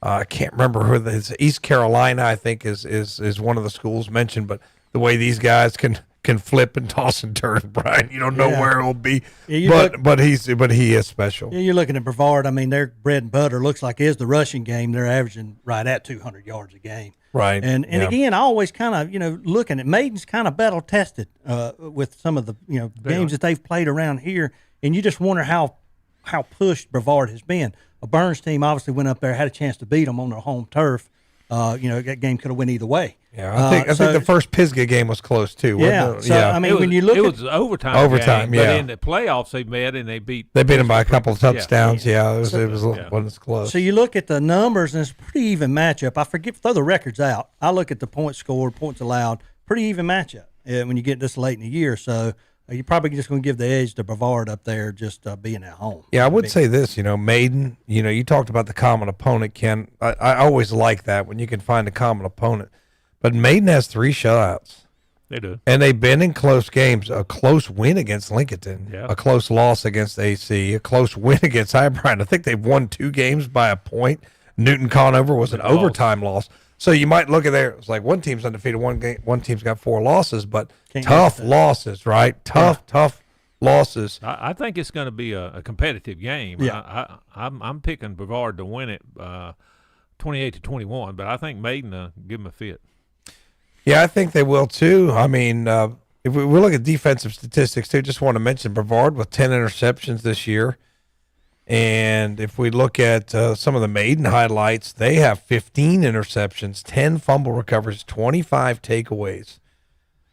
I can't remember who. East Carolina, I think, is one of the schools mentioned. But the way these guys can flip and toss and turn, Brian, you don't know where it will be. Yeah, but he is special. Yeah, you're looking at Brevard. I mean, their bread and butter looks like is the rushing game. They're averaging right at 200 yards a game. Right. And again, I always kind of looking at Maiden's kind of battle tested with some of the games that they've played around here, and you just wonder how pushed Brevard has been. A Burns team obviously went up there, had a chance to beat them on their home turf. That game could have went either way. Yeah, I think the first Pisgah game was close too. Yeah, I mean, when you look, it was overtime. Game, but in the playoffs they met and they beat them by a couple of touchdowns. Yeah, it wasn't as close. So you look at the numbers and it's a pretty even matchup. I forget, throw the records out. I look at the points scored, points allowed, pretty even matchup when you get this late in the year. So you're probably just going to give the edge to Brevard up there, just being at home. Yeah, I would say this. Maiden. You talked about the common opponent, Ken. I always like that when you can find a common opponent. But Maiden has 3 shutouts. They do. And they've been in close games. A close win against Lincoln, a close loss against AC, a close win against Highbrine. I think they've won 2 games by a point. Newton Conover was an overtime loss. So you might look at there. It's like one team's undefeated, one team's got 4 losses, but tough losses, right? Tough losses. I think it's going to be a competitive game. Yeah. I'm picking Brevard to win it 28-21, but I think Maiden give them a fit. Yeah, I think they will too. I mean, if we look at defensive statistics too, just want to mention Brevard with 10 interceptions this year. And if we look at some of the Maiden highlights, they have 15 interceptions, 10 fumble recoveries, 25 takeaways.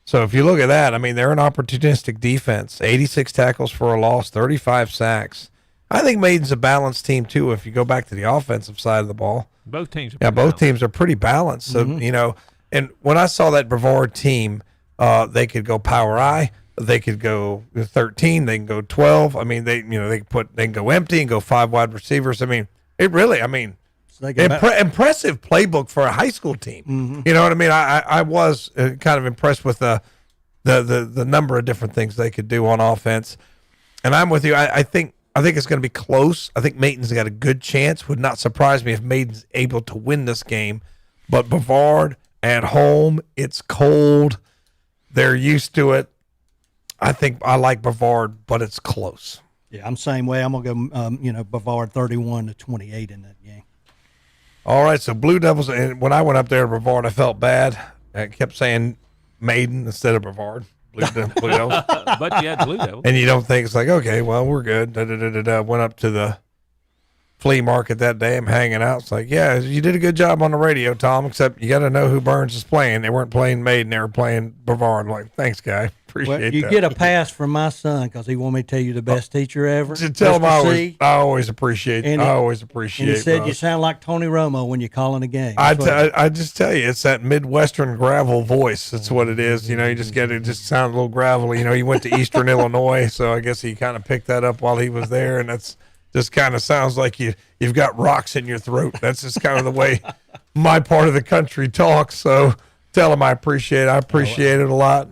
So if you look at that, I mean, they're an opportunistic defense. 86 tackles for a loss, 35 sacks. I think Maiden's a balanced team too if you go back to the offensive side of the ball. Both teams are pretty balanced. So, and when I saw that Brevard team, they could go power I, they could go 13, they can go 12. I mean, they can go empty and go 5 wide receivers. I mean, impressive playbook for a high school team. Mm-hmm. You know what I mean? I was kind of impressed with the number of different things they could do on offense. And I'm with you. I think it's going to be close. I think Maiden's got a good chance. Would not surprise me if Maiden's able to win this game. But Brevard at home, it's cold. They're used to it. I think I like Brevard, but it's close. Yeah, I'm the same way. I'm going to go, Brevard 31-28 in that game. All right, so Blue Devils, and when I went up there to Brevard, I felt bad. I kept saying Maiden instead of Brevard. Blue Devils. But you had Blue Devils. And you don't think, it's like, okay, well, we're good. Went up to the flea market that day. I'm hanging out. It's like, yeah, you did a good job on the radio, Tom, except you got to know who Burns is playing. They weren't playing Maiden. They were playing Brevard. I'm like, thanks, guy. Appreciate that. You get a pass from my son because he wanted me to tell you the best teacher ever. To tell him I always appreciate it. I always appreciate it. And he said Russ. You sound like Tony Romo when you're calling a game. I just tell you, it's that Midwestern gravel voice. That's what it is. You just get it. Just sounds a little gravelly. He went to Eastern Illinois, so I guess he kind of picked that up while he was there, and that's just kind of sounds like you've got rocks in your throat. That's just kind of the way my part of the country talks. So tell him I appreciate it. I appreciate it a lot.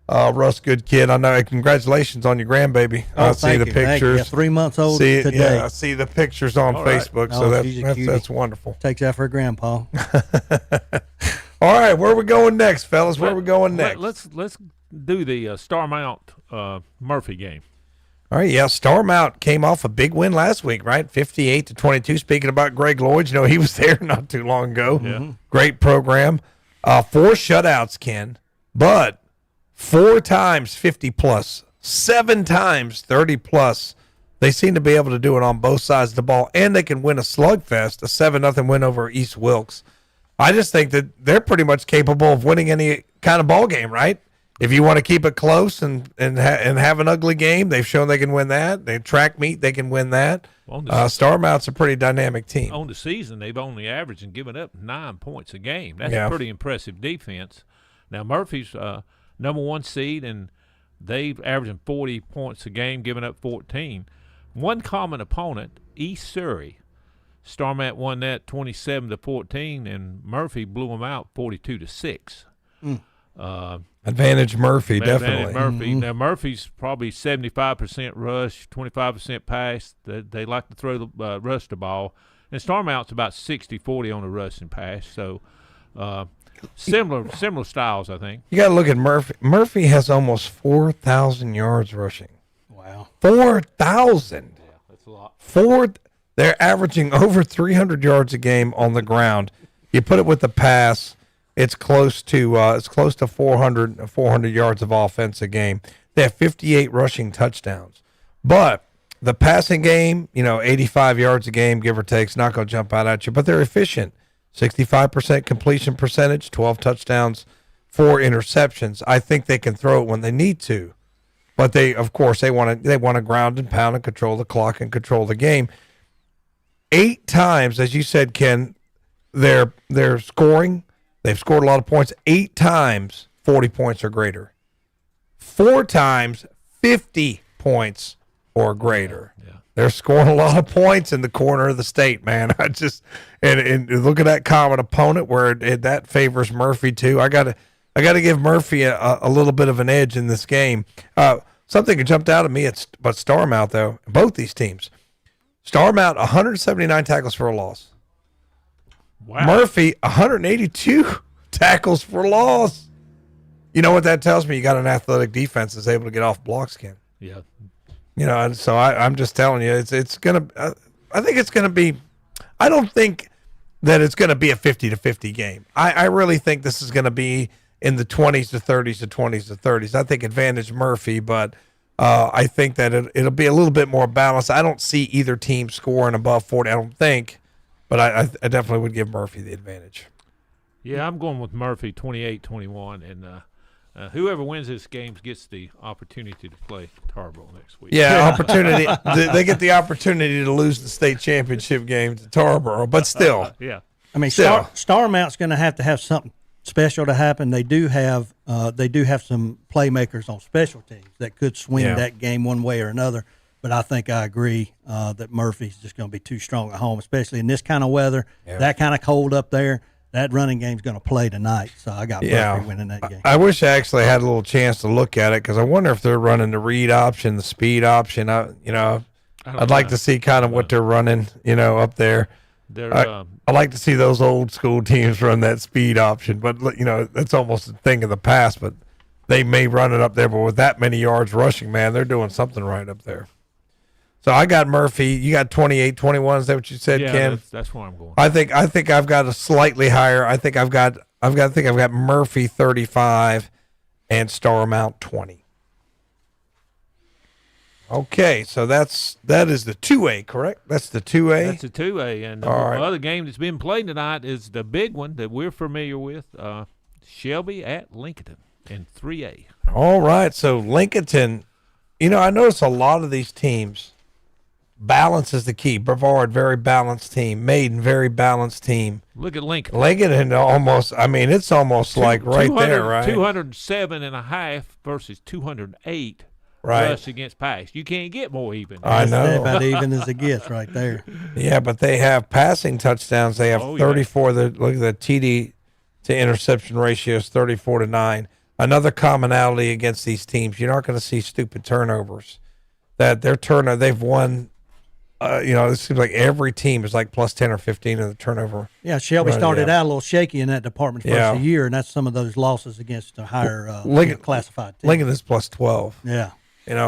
Russ, good kid. I know. Congratulations on your grandbaby. I see the pictures. Yeah, 3 months old today. Yeah, I see the pictures on Facebook. So that's wonderful. Takes after her grandpa. All right, where are we going next, fellas? Where are we going next? Let's do the Starmount Murphy game. All right, yeah, Starmount came off a big win last week, right? 58-22. Speaking about Greg Lloyd, he was there not too long ago. Yeah. Great program. 4 shutouts, Ken, but 4 times 50+, 7 times 30+. They seem to be able to do it on both sides of the ball, and they can win a slugfest, a 7-0 win over East Wilkes. I just think that they're pretty much capable of winning any kind of ball game, right? If you want to keep it close and have an ugly game, they've shown they can win that. They track meet, they can win that. Starmount's a pretty dynamic team. On the season, they've only averaged and given up 9 points a game. That's a pretty impressive defense. Now, Murphy's number 1 seed, and They've averaging 40 points a game, giving up 14. One common opponent, East Surrey. Starmat won that 27-14, and Murphy blew them out 42-6. Advantage Murphy, definitely. Murphy. Now Murphy's probably 75% rush, 25% pass. They like to throw the rush the ball, and Starmount's about 60-40 on the rush and pass. So similar styles, I think. You got to look at Murphy. Murphy has almost 4,000 yards rushing. Wow, 4,000. Yeah, that's a lot. They're averaging over 300 yards a game on the ground. You put it with the pass, it's close to 400 yards of offense a game. They have 58 rushing touchdowns. But the passing game, 85 yards a game, give or take, is not going to jump out at you. But they're efficient. 65% completion percentage, 12 touchdowns, 4 interceptions. I think they can throw it when they need to. But they want to ground and pound and control the clock and control the game. 8 times, as you said, Ken, they're scoring. They've scored a lot of points. 8 times, 40 points or greater. 4 times, 50 points or greater. Yeah. They're scoring a lot of points in the corner of the state, man. And look at that common opponent where that favors Murphy too. I got to give Murphy a little bit of an edge in this game. Something that jumped out at me, but Starmount though, both these teams. Starmount 179 tackles for a loss. Wow. Murphy 182 tackles for loss. You know what that tells me? You got an athletic defense that's able to get off blocks, Ken. Yeah. So I'm just telling you, it's gonna. I think it's gonna be. I don't think that it's gonna be a 50-50 game. I really think this is gonna be in the 20s to 30s to 20s to 30s. I think advantage Murphy, but I think that it'll be a little bit more balanced. I don't see either team scoring above 40. I don't think, but I definitely would give Murphy the advantage. Yeah, I'm going with Murphy 28-21, and whoever wins this game gets the opportunity to play Tarboro next week. Yeah, opportunity. They get the opportunity to lose the state championship game to Tarboro, but still. Yeah. I mean, Starmount's going to have something special to happen. They do have some playmakers on special teams that could swing that game one way or another. But I think I agree that Murphy's just going to be too strong at home, especially in this kind of weather, that kind of cold up there. That running game's going to play tonight, so I got Murphy winning that game. I wish I actually had a little chance to look at it because I wonder if they're running the read option, the speed option. I'd like to see kind of what they're running, up there. I like to see those old school teams run that speed option, but that's almost a thing of the past. But they may run it up there, but with that many yards rushing, man, they're doing something right up there. So I got Murphy. You got 28-21. Is that what you said, Ken? That's where I'm going. I think I've got a slightly higher. I think I've got Murphy 35 and Starmount 20. Okay, so that is the 2A, correct? That's the 2A. That's the 2A, and the other game that's been played tonight is the big one that we're familiar with, Shelby at Lincoln in 3A. All right, so Lincoln. I notice a lot of these teams. Balance is the key. Brevard, very balanced team. Maiden, very balanced team. Look at Lincoln. Lincoln, and it's almost like right there, right? 207.5 versus 208 rush against pass. You can't get more even. I know. That's about even as it gets right there. Yeah, but they have passing touchdowns. They have 34. Look at the TD to interception ratio is 34-9. Another commonality against these teams, you're not going to see stupid turnovers. That their turnover, they've won. It seems like every team is like plus 10 or 15 in the turnover. Yeah, Shelby started out a little shaky in that department first of the year, and that's some of those losses against the higher classified teams. Lincoln is plus 12. Yeah.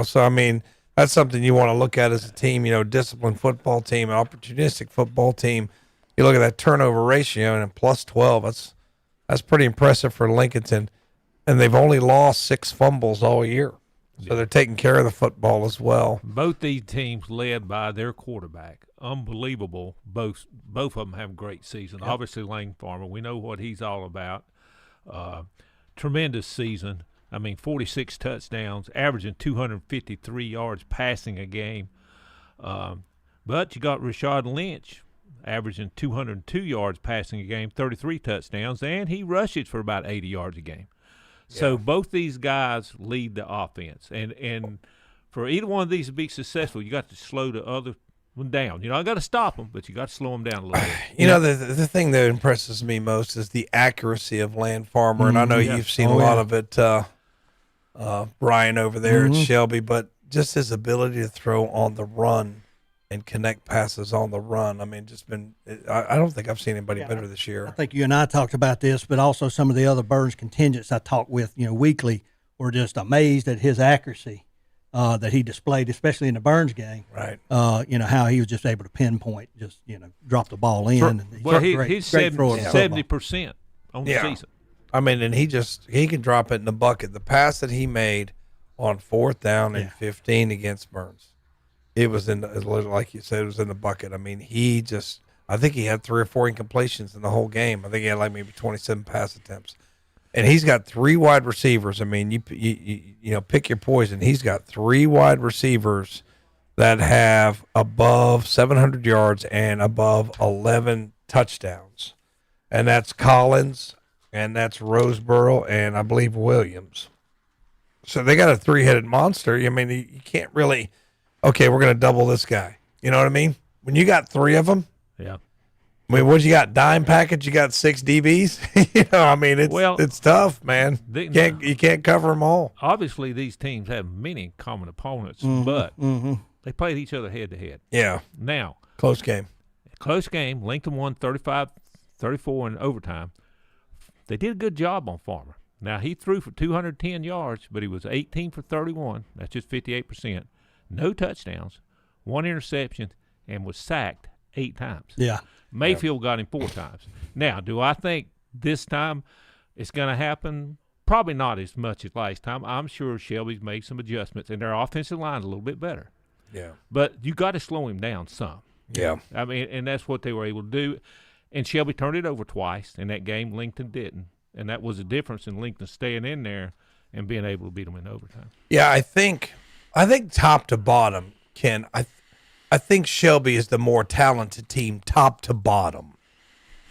So, that's something you want to look at as a team, disciplined football team, opportunistic football team. You look at that turnover ratio, and plus 12, that's pretty impressive for Lincoln. And they've only lost 6 fumbles all year. So they're taking care of the football as well. Both these teams led by their quarterback. Unbelievable. Both of them have a great season. Yep. Obviously, Lane Farmer, we know what he's all about. Tremendous season. 46 touchdowns, averaging 253 yards passing a game. But you got Rashad Lynch averaging 202 yards passing a game, 33 touchdowns, and he rushes for about 80 yards a game. So both these guys lead the offense, and for either one of these to be successful, you got to slow the other one down. You know, I got to stop them, but you got to slow them down a little bit. You know, the thing that impresses me most is the accuracy of Land Farmer, and I know you've seen a lot of it, Brian over there at Shelby, but just his ability to throw on the run and connect passes on the run. I mean, I don't think I've seen anybody better this year. I think you and I talked about this, but also some of the other Burns contingents I talk with, weekly, were just amazed at his accuracy that he displayed, especially in the Burns game. Right. How he was just able to pinpoint, drop the ball in. He's 70% on the season. I mean, and he can drop it in the bucket. The pass that he made on 4th down and 15 against Burns, it was like you said, it was in the bucket. I mean, I think he had 3 or 4 incompletions in the whole game. I think he had like maybe 27 pass attempts. And he's got 3 wide receivers. I mean, you pick your poison. He's got 3 wide receivers that have above 700 yards and above 11 touchdowns. And that's Collins, and that's Roseboro, and I believe Williams. So they got a 3-headed monster. I mean, you can't really, okay, we're going to double this guy. You know what I mean? When you got 3 of them. Yeah. I mean, what you got? Dime package? You got 6 DBs? I mean, it's tough, man. You can't cover them all. Obviously, these teams have many common opponents, but they played each other head to head. Yeah. Now, close game. Lincoln won 35-34 in overtime. They did a good job on Farmer. Now, he threw for 210 yards, but he was 18 for 31. That's just 58%. No touchdowns, 1 interception, and was sacked 8 times. Yeah. Mayfield got him 4 times. Now, do I think this time it's going to happen? Probably not as much as last time. I'm sure Shelby's made some adjustments, and their offensive line a little bit better. Yeah. But you got to slow him down some. Yeah. I mean, and that's what they were able to do. And Shelby turned it over twice in that game. Lincoln didn't. And that was the difference in Lincoln staying in there and being able to beat them in overtime. Yeah, I think top to bottom, Ken, I think Shelby is the more talented team top to bottom.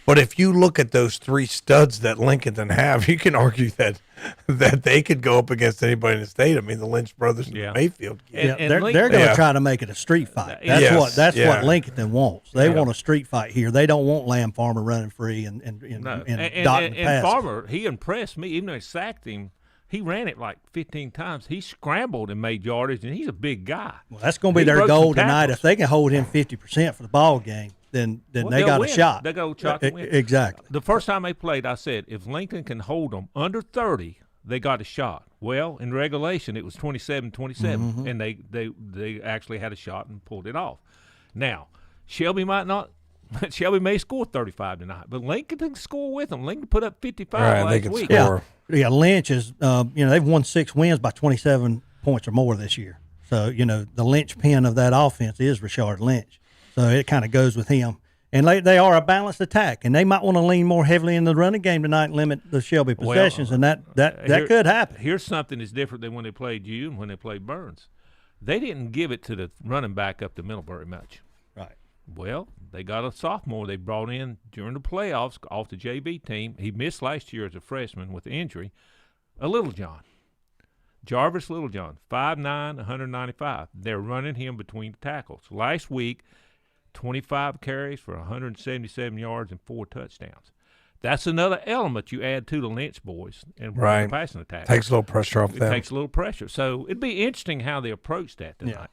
But if you look at those 3 studs that Lincoln have, you can argue that they could go up against anybody in the state. I mean, the Lynch brothers and the Mayfield. They're going to try to make it a street fight. That's what Lincoln wants. They want a street fight here. They don't want Lamb Farmer running free and dotting the pass. Farmer, he impressed me. Even though he sacked him, he ran it like 15 times. He scrambled and made yardage, and he's a big guy. Well, that's going to be their goal tonight. If they can hold him 50% for the ball game, then they got a shot. They got a shot to win. Exactly. The first time they played, I said, if Lincoln can hold them under 30, they got a shot. Well, in regulation, it was 27-27, and they actually had a shot and pulled it off. Now, Shelby might not. Shelby may score 35 tonight, but Lincoln can score with them. Lincoln put up 55 last week. Yeah, Lynch is, they've won 6 wins by 27 points or more this year. So, the linchpin of that offense is Rashard Lynch. So it kind of goes with him. And they are a balanced attack, and they might want to lean more heavily in the running game tonight and limit the Shelby possessions, and that could happen. Here's something that's different than when they played you and when they played Burns. They didn't give it to the running back up the middle very much. Right. Well, they got a sophomore they brought in during the playoffs off the JV team. He missed last year as a freshman with injury. Jarvis Littlejohn, 5'9", 195. They're running him between the tackles. Last week, 25 carries for 177 yards and 4 touchdowns. That's another element you add to the Lynch boys and the passing attack. Takes a little pressure off them. It takes a little pressure. So it'd be interesting how they approach that tonight. Yeah.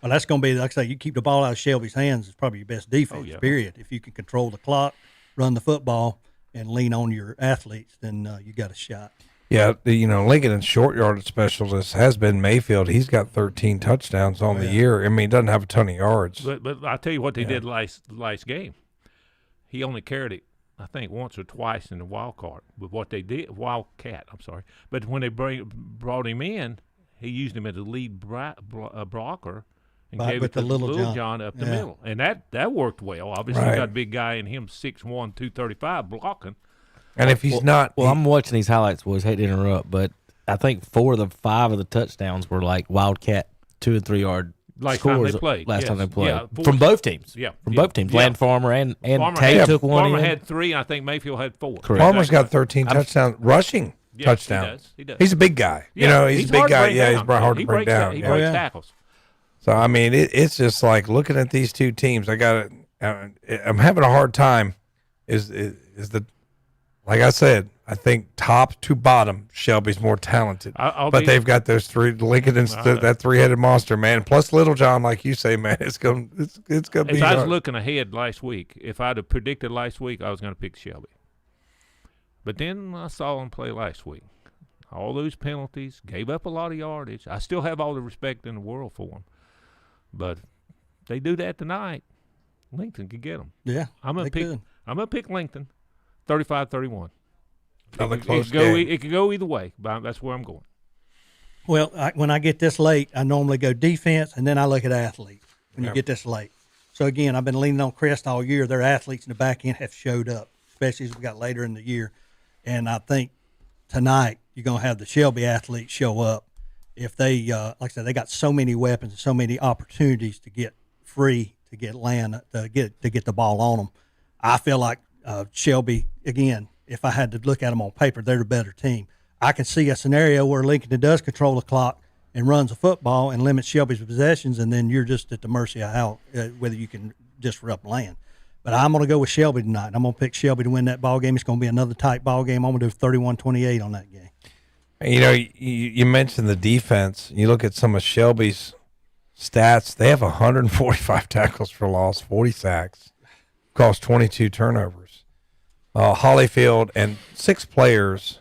Well, that's going to be, like I say, you keep the ball out of Shelby's hands is probably your best defense, period. If you can control the clock, run the football, and lean on your athletes, then you got a shot. Yeah, Lincoln and short yardage specialist has been Mayfield. He's got 13 touchdowns on the year. I mean, he doesn't have a ton of yards. But I'll tell you what they did last game. He only carried it, I think, once or twice in the Wildcat. But when they brought him in, he used him as a lead blocker and gave it to Little John up the middle. And that worked well. Obviously, he got a big guy in him, 6'1", 235, blocking. And if he's not... Well, I'm watching these highlights, boys. Hate to interrupt, but I think 4 of the 5 of the touchdowns were like Wildcat 2 and 3 yard scores last time they played. Yeah, from both teams. Yeah. From both teams. Land Farmer and Farmer Tate took one Farmer in. had 3, and I think Mayfield had 4. Correct. Farmer's got 13 touchdowns rushing. touchdown. He does. He's a big guy. Yeah, He's a big guy. Yeah, he's hard to He bring breaks down. He Yeah. breaks tackles. So I mean, it's just like looking at these two teams. I'm having a hard time. Is the like I said? I think top to bottom, Shelby's more talented. But they've got those three Lincoln and that three-headed monster, man. Plus Little John, like you say, man, it's gonna be. If I was looking ahead last week, if I'd have predicted last week, I was going to pick Shelby. But then I saw him play last week. All those penalties, gave up a lot of yardage. I still have all the respect in the world for them. But if they do that tonight, Lincoln could get them. Yeah, I'm gonna pick Lincoln, 35-31. Another close game. It could go either way, but that's where I'm going. Well, when I get this late, I normally go defense, and then I look at athletes when you get this late. So, again, I've been leaning on Crest all year. Their athletes in the back end have showed up, especially as we got later in the year. And I think tonight you're going to have the Shelby athletes show up. If they, like I said, they got so many weapons and so many opportunities to get free, to get land, to get the ball on them. I feel like Shelby, again, if I had to look at them on paper, they're the better team. I can see a scenario where Lincoln does control the clock and runs the football and limits Shelby's possessions, and then you're just at the mercy of how whether you can disrupt land. But I'm going to go with Shelby tonight. I'm going to pick Shelby to win that ball game. It's going to be another tight ball game. I'm going to do 31-28 on that game. You mentioned the defense. You look at some of Shelby's stats. They have 145 tackles for loss, 40 sacks, caused 22 turnovers. Hollyfield and 6 players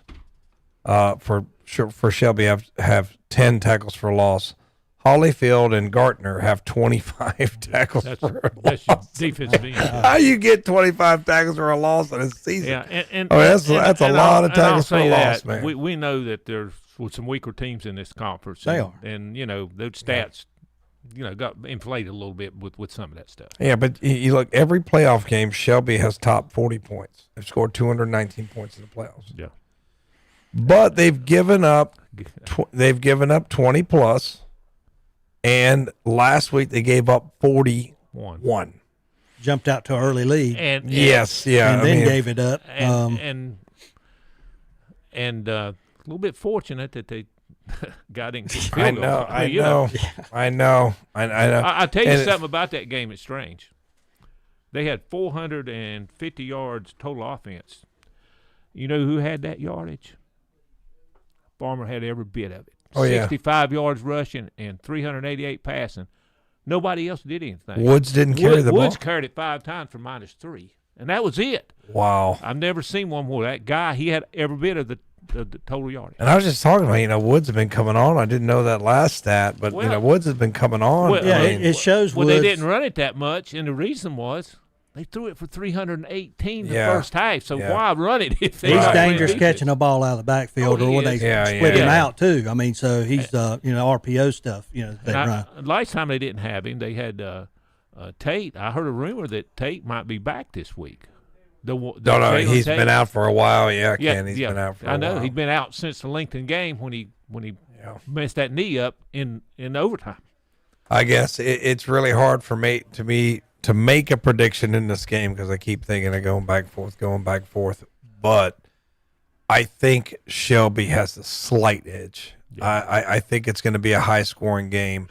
for Shelby have 10 tackles for loss. Hollyfield and Gartner have 25 tackles for a loss. That's your defense being. How you get 25 tackles for a loss in a season? Yeah, that's a lot of tackles for a loss, man. We know that there's some weaker teams in this conference. They are. And, those stats, got inflated a little bit with some of that stuff. Yeah, but you look, every playoff game, Shelby has topped 40 points. They've scored 219 points in the playoffs. Yeah. But they've given up 20 plus. And last week they gave up 41. Jumped out to an early lead. And then gave it up. And a little bit fortunate that they got in. I know. I'll tell you something about that game. It's strange. They had 450 yards total offense. You know who had that yardage? Farmer had every bit of it. 65 yards rushing and 388 passing. Nobody else did anything. Woods didn't carry the ball. Woods carried it 5 times for -3, and that was it. Wow. I've never seen one more. That guy, he had every bit of the total yardage. And I was just talking about, Woods have been coming on. I didn't know that last stat, but Woods has been coming on. Well, it shows. Well, they didn't run it that much, and the reason was they threw it for 318 the first half. So why run it if they he's dangerous catching a ball out of the backfield, or when they split him out too. I mean, so he's RPO stuff. They run. Last time they didn't have him, they had Tate. I heard a rumor that Tate might be back this week. No, he's been out for a while. Yeah, Ken, he's been out for a while. I know he's been out since the Lincoln game when he messed that knee up in overtime. I guess it's really hard for me to make a prediction in this game because I keep thinking of going back and forth. But I think Shelby has a slight edge. Yeah. I think it's going to be a high-scoring game.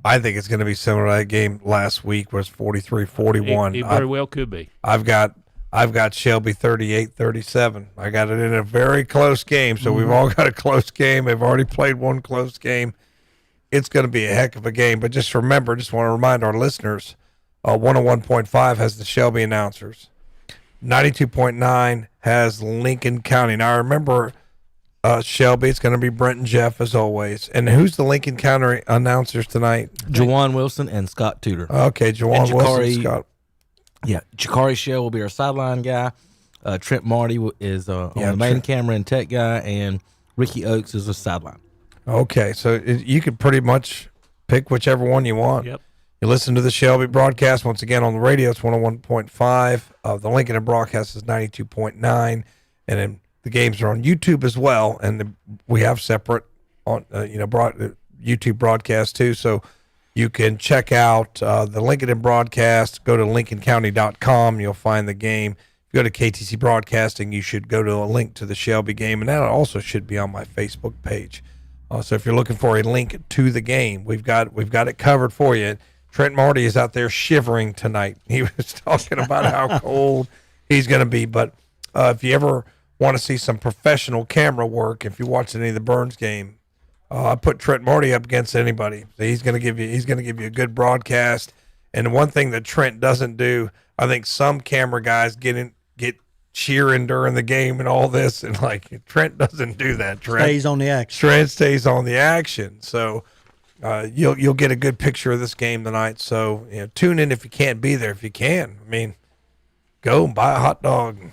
I think it's going to be similar to that game last week where it's 43-41. It very well could be. I've got Shelby 38-37. I got it in a very close game, so we've all got a close game. They've already played one close game. It's going to be a heck of a game. But just remember, just want to remind our listeners, 101.5 has the Shelby announcers. 92.9 has Lincoln County. Now, remember, Shelby, it's going to be Brent and Jeff as always. And who's the Lincoln County announcers tonight? Jawan Wilson and Scott Tudor. Okay, Jawan Wilson, Scott. Yeah, Jakari Shell will be our sideline guy. Trent Marty is on the main camera and tech guy, and Ricky Oakes is a sideline. Okay, so you could pretty much pick whichever one you want. Yep. You listen to the Shelby broadcast once again on the radio. It's 101.5. The Lincoln broadcast is 92.9, and then the games are on YouTube as well. And we have separate on YouTube broadcast too. So you can check out the Lincoln broadcast. Go to LincolnCounty.com. You'll find the game. you go to KTC Broadcasting, you should go to a link to the Shelby game, and that also should be on my Facebook page. So if you're looking for a link to the game, we've got it covered for you. Trent Marty is out there shivering tonight. He was talking about how cold he's going to be. But if you ever want to see some professional camera work, if you watch any of the Burns game, I put Trent Marty up against anybody. He's going to give you a good broadcast. And one thing that Trent doesn't do, I think some camera guys get cheering during the game and all this, and like Trent doesn't do that. Trent stays on the action. Trent stays on the action. So you'll get a good picture of this game tonight. So tune in if you can't be there. If you can, I mean, go and buy a hot dog. And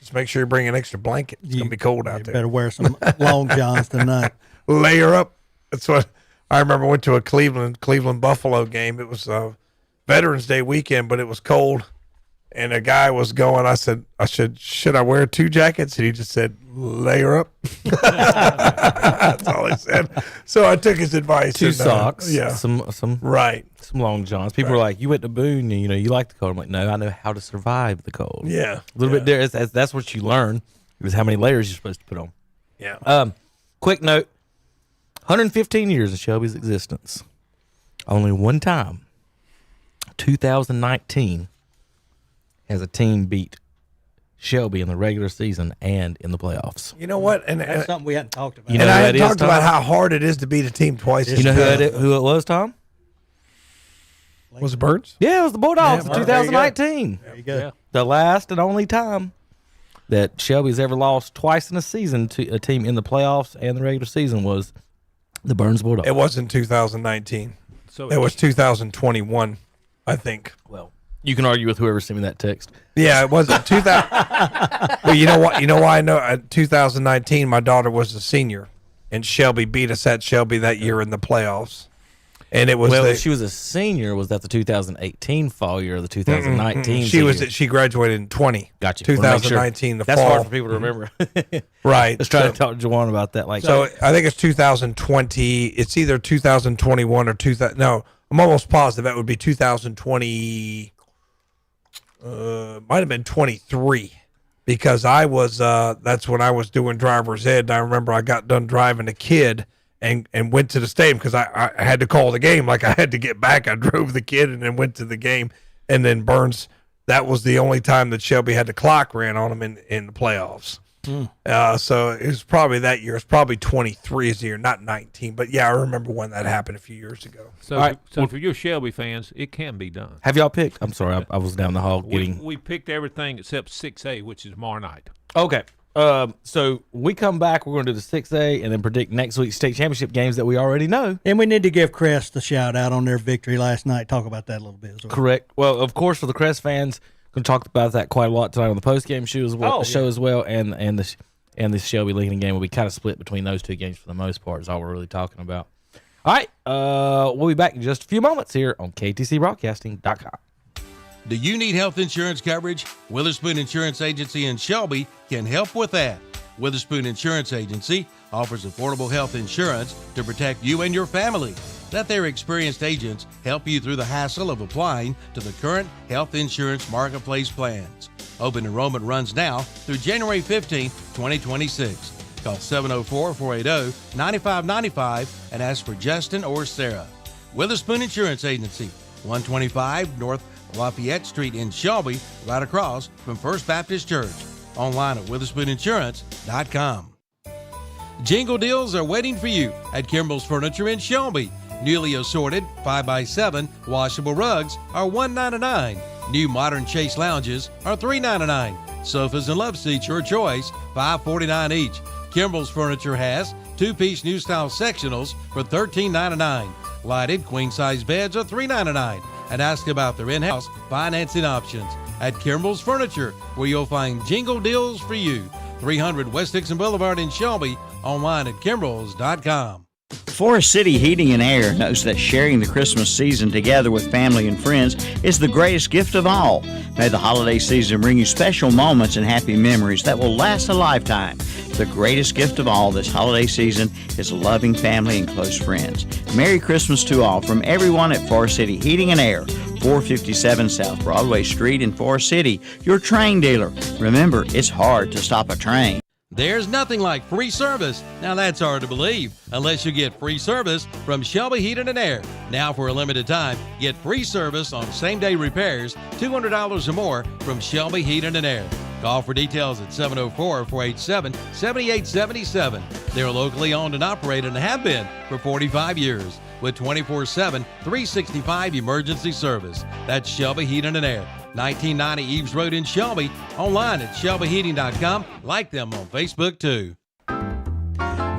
just make sure you bring an extra blanket. It's gonna be cold out there. Better wear some long johns tonight. Layer up. That's what I remember. Went to a Cleveland Buffalo game. It was Veterans Day weekend, but it was cold. And a guy was going, I said, should I wear 2 jackets? And he just said, layer up. That's all he said. So I took his advice. 2 socks. Yeah. Some right. Some long johns. People are like, you went to Boone, and, you like the cold. I'm like, no, I know how to survive the cold. Yeah. A little bit there. That's what you learn, is how many layers you're supposed to put on. Yeah. Quick note, 115 years in Shelby's existence. Only one time, 2019, has a team beat Shelby in the regular season and in the playoffs. You know what? And that's something we hadn't talked about. You know and I hadn't had talked about how hard it is to beat a team twice. You know who it was, Tom? Was it Birds? Yeah, it was the Bulldogs in Yeah, 2019. There you go. Yeah. The last and only time that Shelby's ever lost twice in a season to a team in the playoffs and the regular season was the Burns Bulldogs. It wasn't 2019. So It was 2021, I think. Well, you can argue with whoever sent me that text. Yeah, it wasn't 2000. Well, you know what? You know why I know? 2019, my daughter was a senior, and Shelby beat us at Shelby that year in the playoffs. And it was she was a senior. Was that the 2018 fall year or the 2019? She graduated in 20. Gotcha. 2019, the That's fall. hard for people to remember. Right. Let's try to talk to Juwan about that. So I think it's 2020. It's either 2021 or 2000. No, I'm almost positive that would be 2020. Might have been 23, because I was. That's when I was doing driver's ed. And I remember I got done driving a kid and went to the stadium because I had to call the game. Like, I had to get back. I drove the kid and then went to the game. And then Burns, that was the only time that Shelby had the clock ran on him in the playoffs. So it was probably that year. It's probably 23 is the year, not 19. But yeah, I remember when that happened a few years ago. So, for your Shelby fans, it can be done. Have y'all picked? I'm sorry, I was down the hall getting. We picked everything except 6A, which is tomorrow night. Okay. So we come back. We're going to do the 6A and then predict next week's state championship games that we already know. And we need to give Crest a shout out on their victory last night. Talk about that a little bit as well. Correct. Well, of course, for the Crest fans, going to talk about that quite a lot tonight on the post-game show as well. As well, and the Shelby Lincoln game will be kind of split between those two games for the most part. Is all we're really talking about. All right, we'll be back in just a few moments here on KTCBroadcasting.com. Do you need health insurance coverage? Witherspoon Insurance Agency in Shelby can help with that. Witherspoon Insurance Agency offers affordable health insurance to protect you and your family. Let their experienced agents help you through the hassle of applying to the current health insurance marketplace plans. Open enrollment runs now through January 15, 2026. Call 704-480-9595 and ask for Justin or Sarah. Witherspoon Insurance Agency, 125 North Lafayette Street in Shelby, right across from First Baptist Church. Online at WitherspoonInsurance.com. Jingle deals are waiting for you at Kimball's Furniture in Shelby. Newly assorted 5x7 washable rugs are $199. New modern chase lounges are $399. Sofas and love seats, your choice, $549 each. Kimball's Furniture has 2-piece new style sectionals for $13.99. Lighted queen-size beds are $3.99. And ask about their in-house financing options at Kimball's Furniture, where you'll find jingle deals for you. 300 West Dixon Boulevard in Shelby. Online at Kimballs.com. Forest City Heating and Air knows that sharing the Christmas season together with family and friends is the greatest gift of all. May the holiday season bring you special moments and happy memories that will last a lifetime. The greatest gift of all this holiday season is loving family and close friends. Merry Christmas to all from everyone at Forest City Heating and Air, 457 South Broadway Street in Forest City, your train dealer. Remember, it's hard to stop a train. There's nothing like free service. Now that's hard to believe, unless you get free service from Shelby Heating and Air. Now for a limited time, get free service on same-day repairs, $200 or more from Shelby Heating and Air. Call for details at 704-487-7877. They're locally owned and operated and have been for 45 years with 24/7, 365 emergency service. That's Shelby Heating and Air. 1990 Eves Road in Shelby. Online at shelbyheating.com. Like them on Facebook too.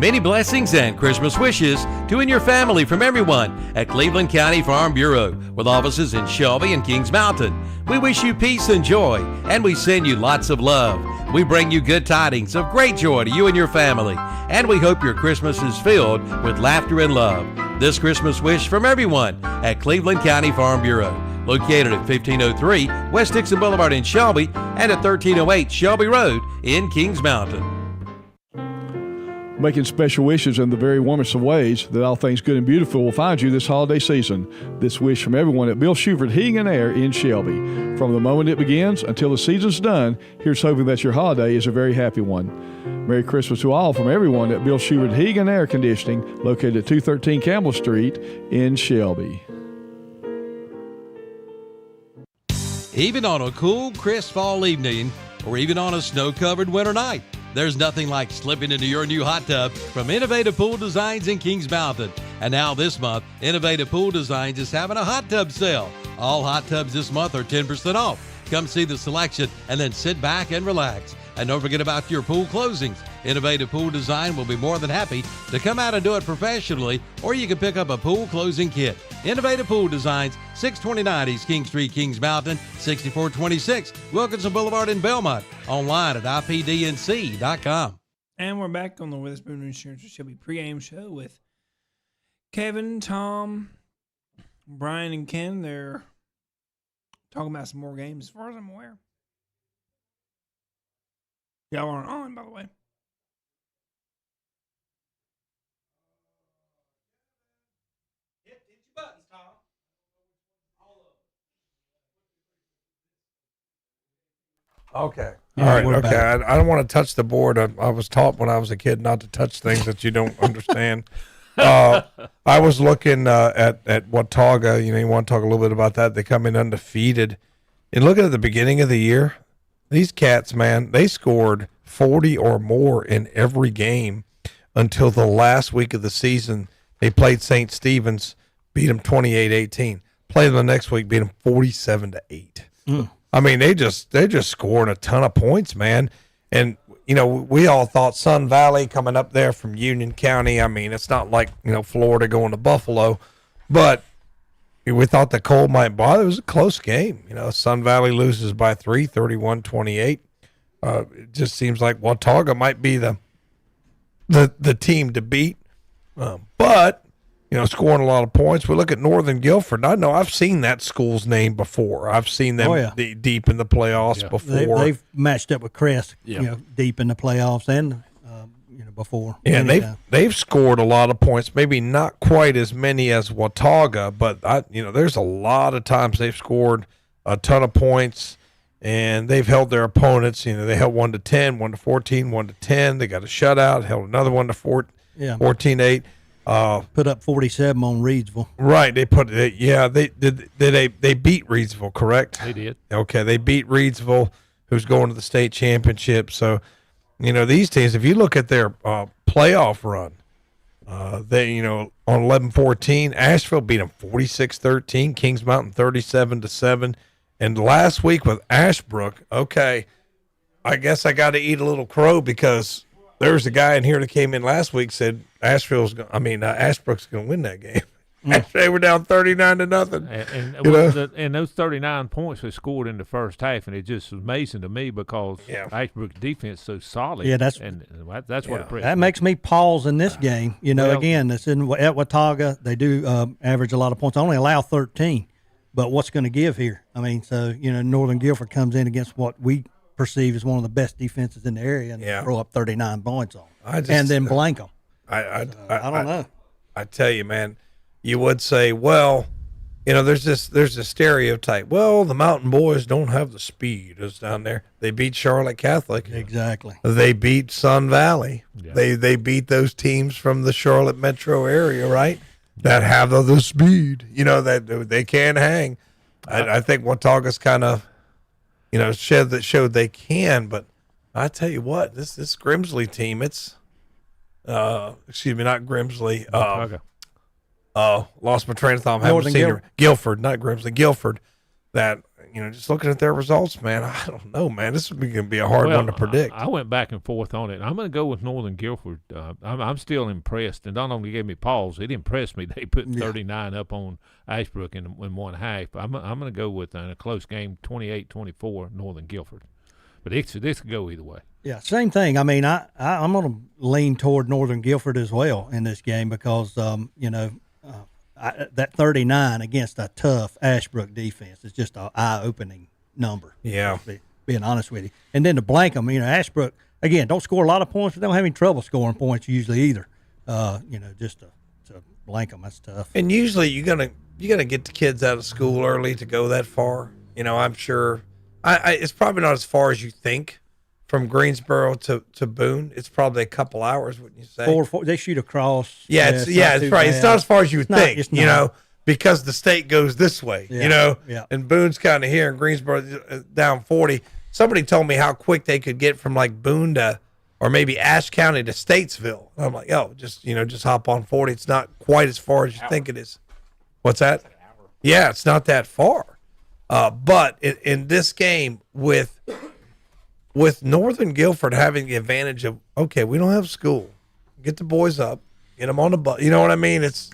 Many blessings and Christmas wishes to you and your family from everyone at Cleveland County Farm Bureau, with offices in Shelby and Kings Mountain. We wish you peace and joy, and we send you lots of love. We bring you good tidings of great joy to you and your family, and we hope your Christmas is filled with laughter and love. This Christmas wish from everyone at Cleveland County Farm Bureau, located at 1503 West Dixon Boulevard in Shelby and at 1308 Shelby Road in Kings Mountain. Making special wishes in the very warmest of ways that all things good and beautiful will find you this holiday season. This wish from everyone at Bill Schubert Heating and Air in Shelby. From the moment it begins until the season's done, here's hoping that your holiday is a very happy one. Merry Christmas to all from everyone at Bill Schubert Heating and Air Conditioning, located at 213 Campbell Street in Shelby. Even on a cool, crisp fall evening, or even on a snow-covered winter night, there's nothing like slipping into your new hot tub from Innovative Pool Designs in Kings Mountain. And now this month, Innovative Pool Designs is having a hot tub sale. All hot tubs this month are 10% off. Come see the selection and then sit back and relax. And don't forget about your pool closings. Innovative Pool Design will be more than happy to come out and do it professionally, or you can pick up a pool closing kit. Innovative Pool Designs, 629 East King Street, Kings Mountain, 6426 Wilkinson Boulevard in Belmont. Online at ipdnc.com. And we're back on the Witherspoon Insurance Shelby pregame show with Kevin, Tom, Brian, and Ken. They're talking about some more games as far as I'm aware. Y'all aren't on, by the way. Hit your buttons, Tom. Okay. Yeah, All right. we're Okay. back. I don't want to touch the board. I was taught when I was a kid not to touch things that you don't understand. I was looking at Watauga. You know, you want to talk a little bit about that. They come in undefeated. And looking at the beginning of the year, these cats, man, they scored 40 or more in every game until the last week of the season. They played St. Stephen's, beat them 28-18. Played them the next week, beat them 47-8. I mean, they're just scoring a ton of points, man. And you know, we all thought Sun Valley coming up there from Union County. I mean, it's not like, you know, Florida going to Buffalo, but we thought the Cole might bother. It was a close game. You know, Sun Valley loses by 3, 31-28. It just seems like Watauga might be the team to beat. But, you know, scoring a lot of points. We look at Northern Guilford. I know I've seen that school's name before. I've seen them deep in the playoffs before. They've matched up with Crest, you know, deep in the playoffs and before. Yeah, they've scored a lot of points. Maybe not quite as many as Watauga, but there's a lot of times they've scored a ton of points, and they've held their opponents. You know, they held 1-10, 1-14, 1-10. They got a shutout. Held another 14-8. Put up 47 on Reedsville. Right, they put it. Yeah, they did. They beat Reedsville, correct? They did. Okay, they beat Reedsville, who's going to the state championship. So, you know, these teams, if you look at their playoff run, they, you know, on 11-14, Asheville beat them 46-13, Kings Mountain 37-7, and last week with Ashbrook. Okay, I guess I got to eat a little crow because there's a guy in here that came in last week said Ashbrook's going to win that game. After they were down 39-0. And those 39 points they scored in the first half, and it just was amazing to me because Ashbrook's defense is so solid. Yeah, that's what impressed that me. makes me pause in this game. Again, it's at Watauga. They do average a lot of points. They only allow 13. But what's going to give here? I mean, so, Northern Guilford comes in against what we perceive as one of the best defenses in the area and throw up 39 points on them. And then blank them. I don't know. I tell you, man, you would say, well, there's a stereotype. Well, the Mountain Boys don't have the speed as down there. They beat Charlotte Catholic. Exactly. They beat Sun Valley. Yeah. They beat those teams from the Charlotte metro area, right? That have the speed, that they can hang. I think Watauga's kind of, showed they can. But I tell you what, this Grimsley team, it's, excuse me, not Grimsley. Lost my train of thought. I haven't seen Guilford, not Grimsley, Guilford. That just looking at their results, man, I don't know, man. This is going to be a hard one to predict. I went back and forth on it. I'm going to go with Northern Guilford. I'm still impressed, and not only gave me pause, it impressed me. They put 39 up on Ashbrook in one half. I'm going to go with in a close game, 28-24, Northern Guilford. But this could go either way. Yeah, same thing. I mean, I'm going to lean toward Northern Guilford as well in this game because that 39 against a tough Ashbrook defense is just an eye-opening number. Yeah. Being honest with you. And then to blank them, Ashbrook, again, don't score a lot of points, but they don't have any trouble scoring points usually either. Just to blank them, that's tough. And usually you're gonna get the kids out of school early to go that far. I'm sure. It's probably not as far as you think. From Greensboro to Boone, it's probably a couple hours, wouldn't you say? Four, they shoot across. Yeah, it's right. Bad. It's not as far as you would think, because the state goes this way, and Boone's kind of here, and Greensboro down 40. Somebody told me how quick they could get from like Boone to, or maybe Ashe County to Statesville. I'm like, just hop on 40. It's not quite as far as you think it is. What's that? Yeah, it's not that far. But in this game with Northern Guilford having the advantage of, okay, we don't have school. Get the boys up. Get them on the bus. You know what I mean? It's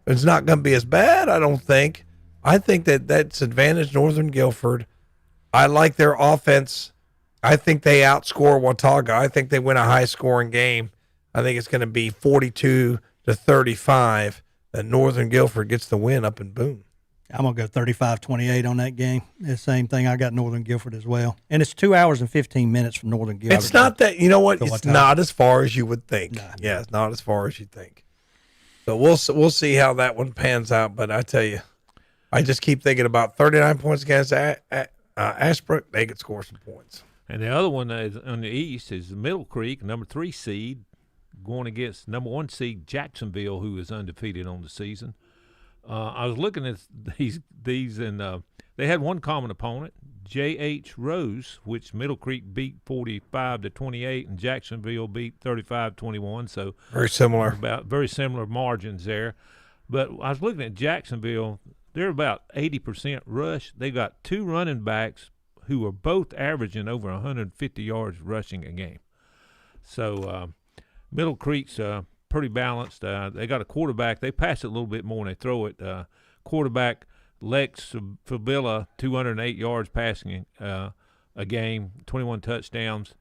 not going to be as bad, I don't think. I think that's advantage Northern Guilford. I like their offense. I think they outscore Watauga. I think they win a high-scoring game. I think it's going to be 42-35 that Northern Guilford gets the win up in Boone. I'm going to go 35-28 on that game. The same thing. I got Northern Guilford as well. And it's 2 hours and 15 minutes from Northern Guilford. It's not that, you know what? It's not as far as you would think. Nah. Yeah, it's not as far as you think. So we'll see how that one pans out. But I tell you, I just keep thinking about 39 points against Ashbrook. They could score some points. And the other one is on the east is Middle Creek, number 3 seed, going against number 1 seed Jacksonville, who is undefeated on the season. I was looking at these and they had one common opponent, J.H. Rose, which Middle Creek beat 45-28, and Jacksonville beat 35-21. So very similar, very similar margins there. But I was looking at Jacksonville; they're about 80% rush. They got 2 running backs who are both averaging over 150 yards rushing a game. So Middle Creek's pretty balanced. They got a quarterback. They pass it a little bit more than they throw it. Quarterback Lex Fabilla, 208 yards passing a game, 21 touchdowns.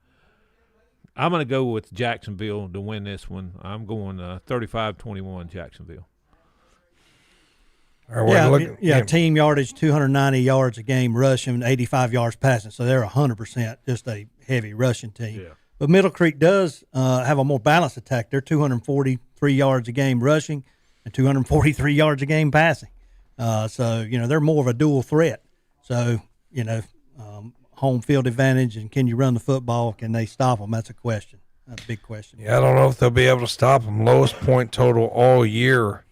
I'm going to go with Jacksonville to win this one. I'm going 35-21 Jacksonville. Team yardage, 290 yards a game rushing, 85 yards passing. So they're 100% just a heavy rushing team. Yeah. But Middle Creek does have a more balanced attack. They're 243 yards a game rushing and 243 yards a game passing. So they're more of a dual threat. So, home field advantage, and can you run the football? Can they stop them? That's a question. That's a big question. Yeah, I don't know if they'll be able to stop them. Lowest point total all year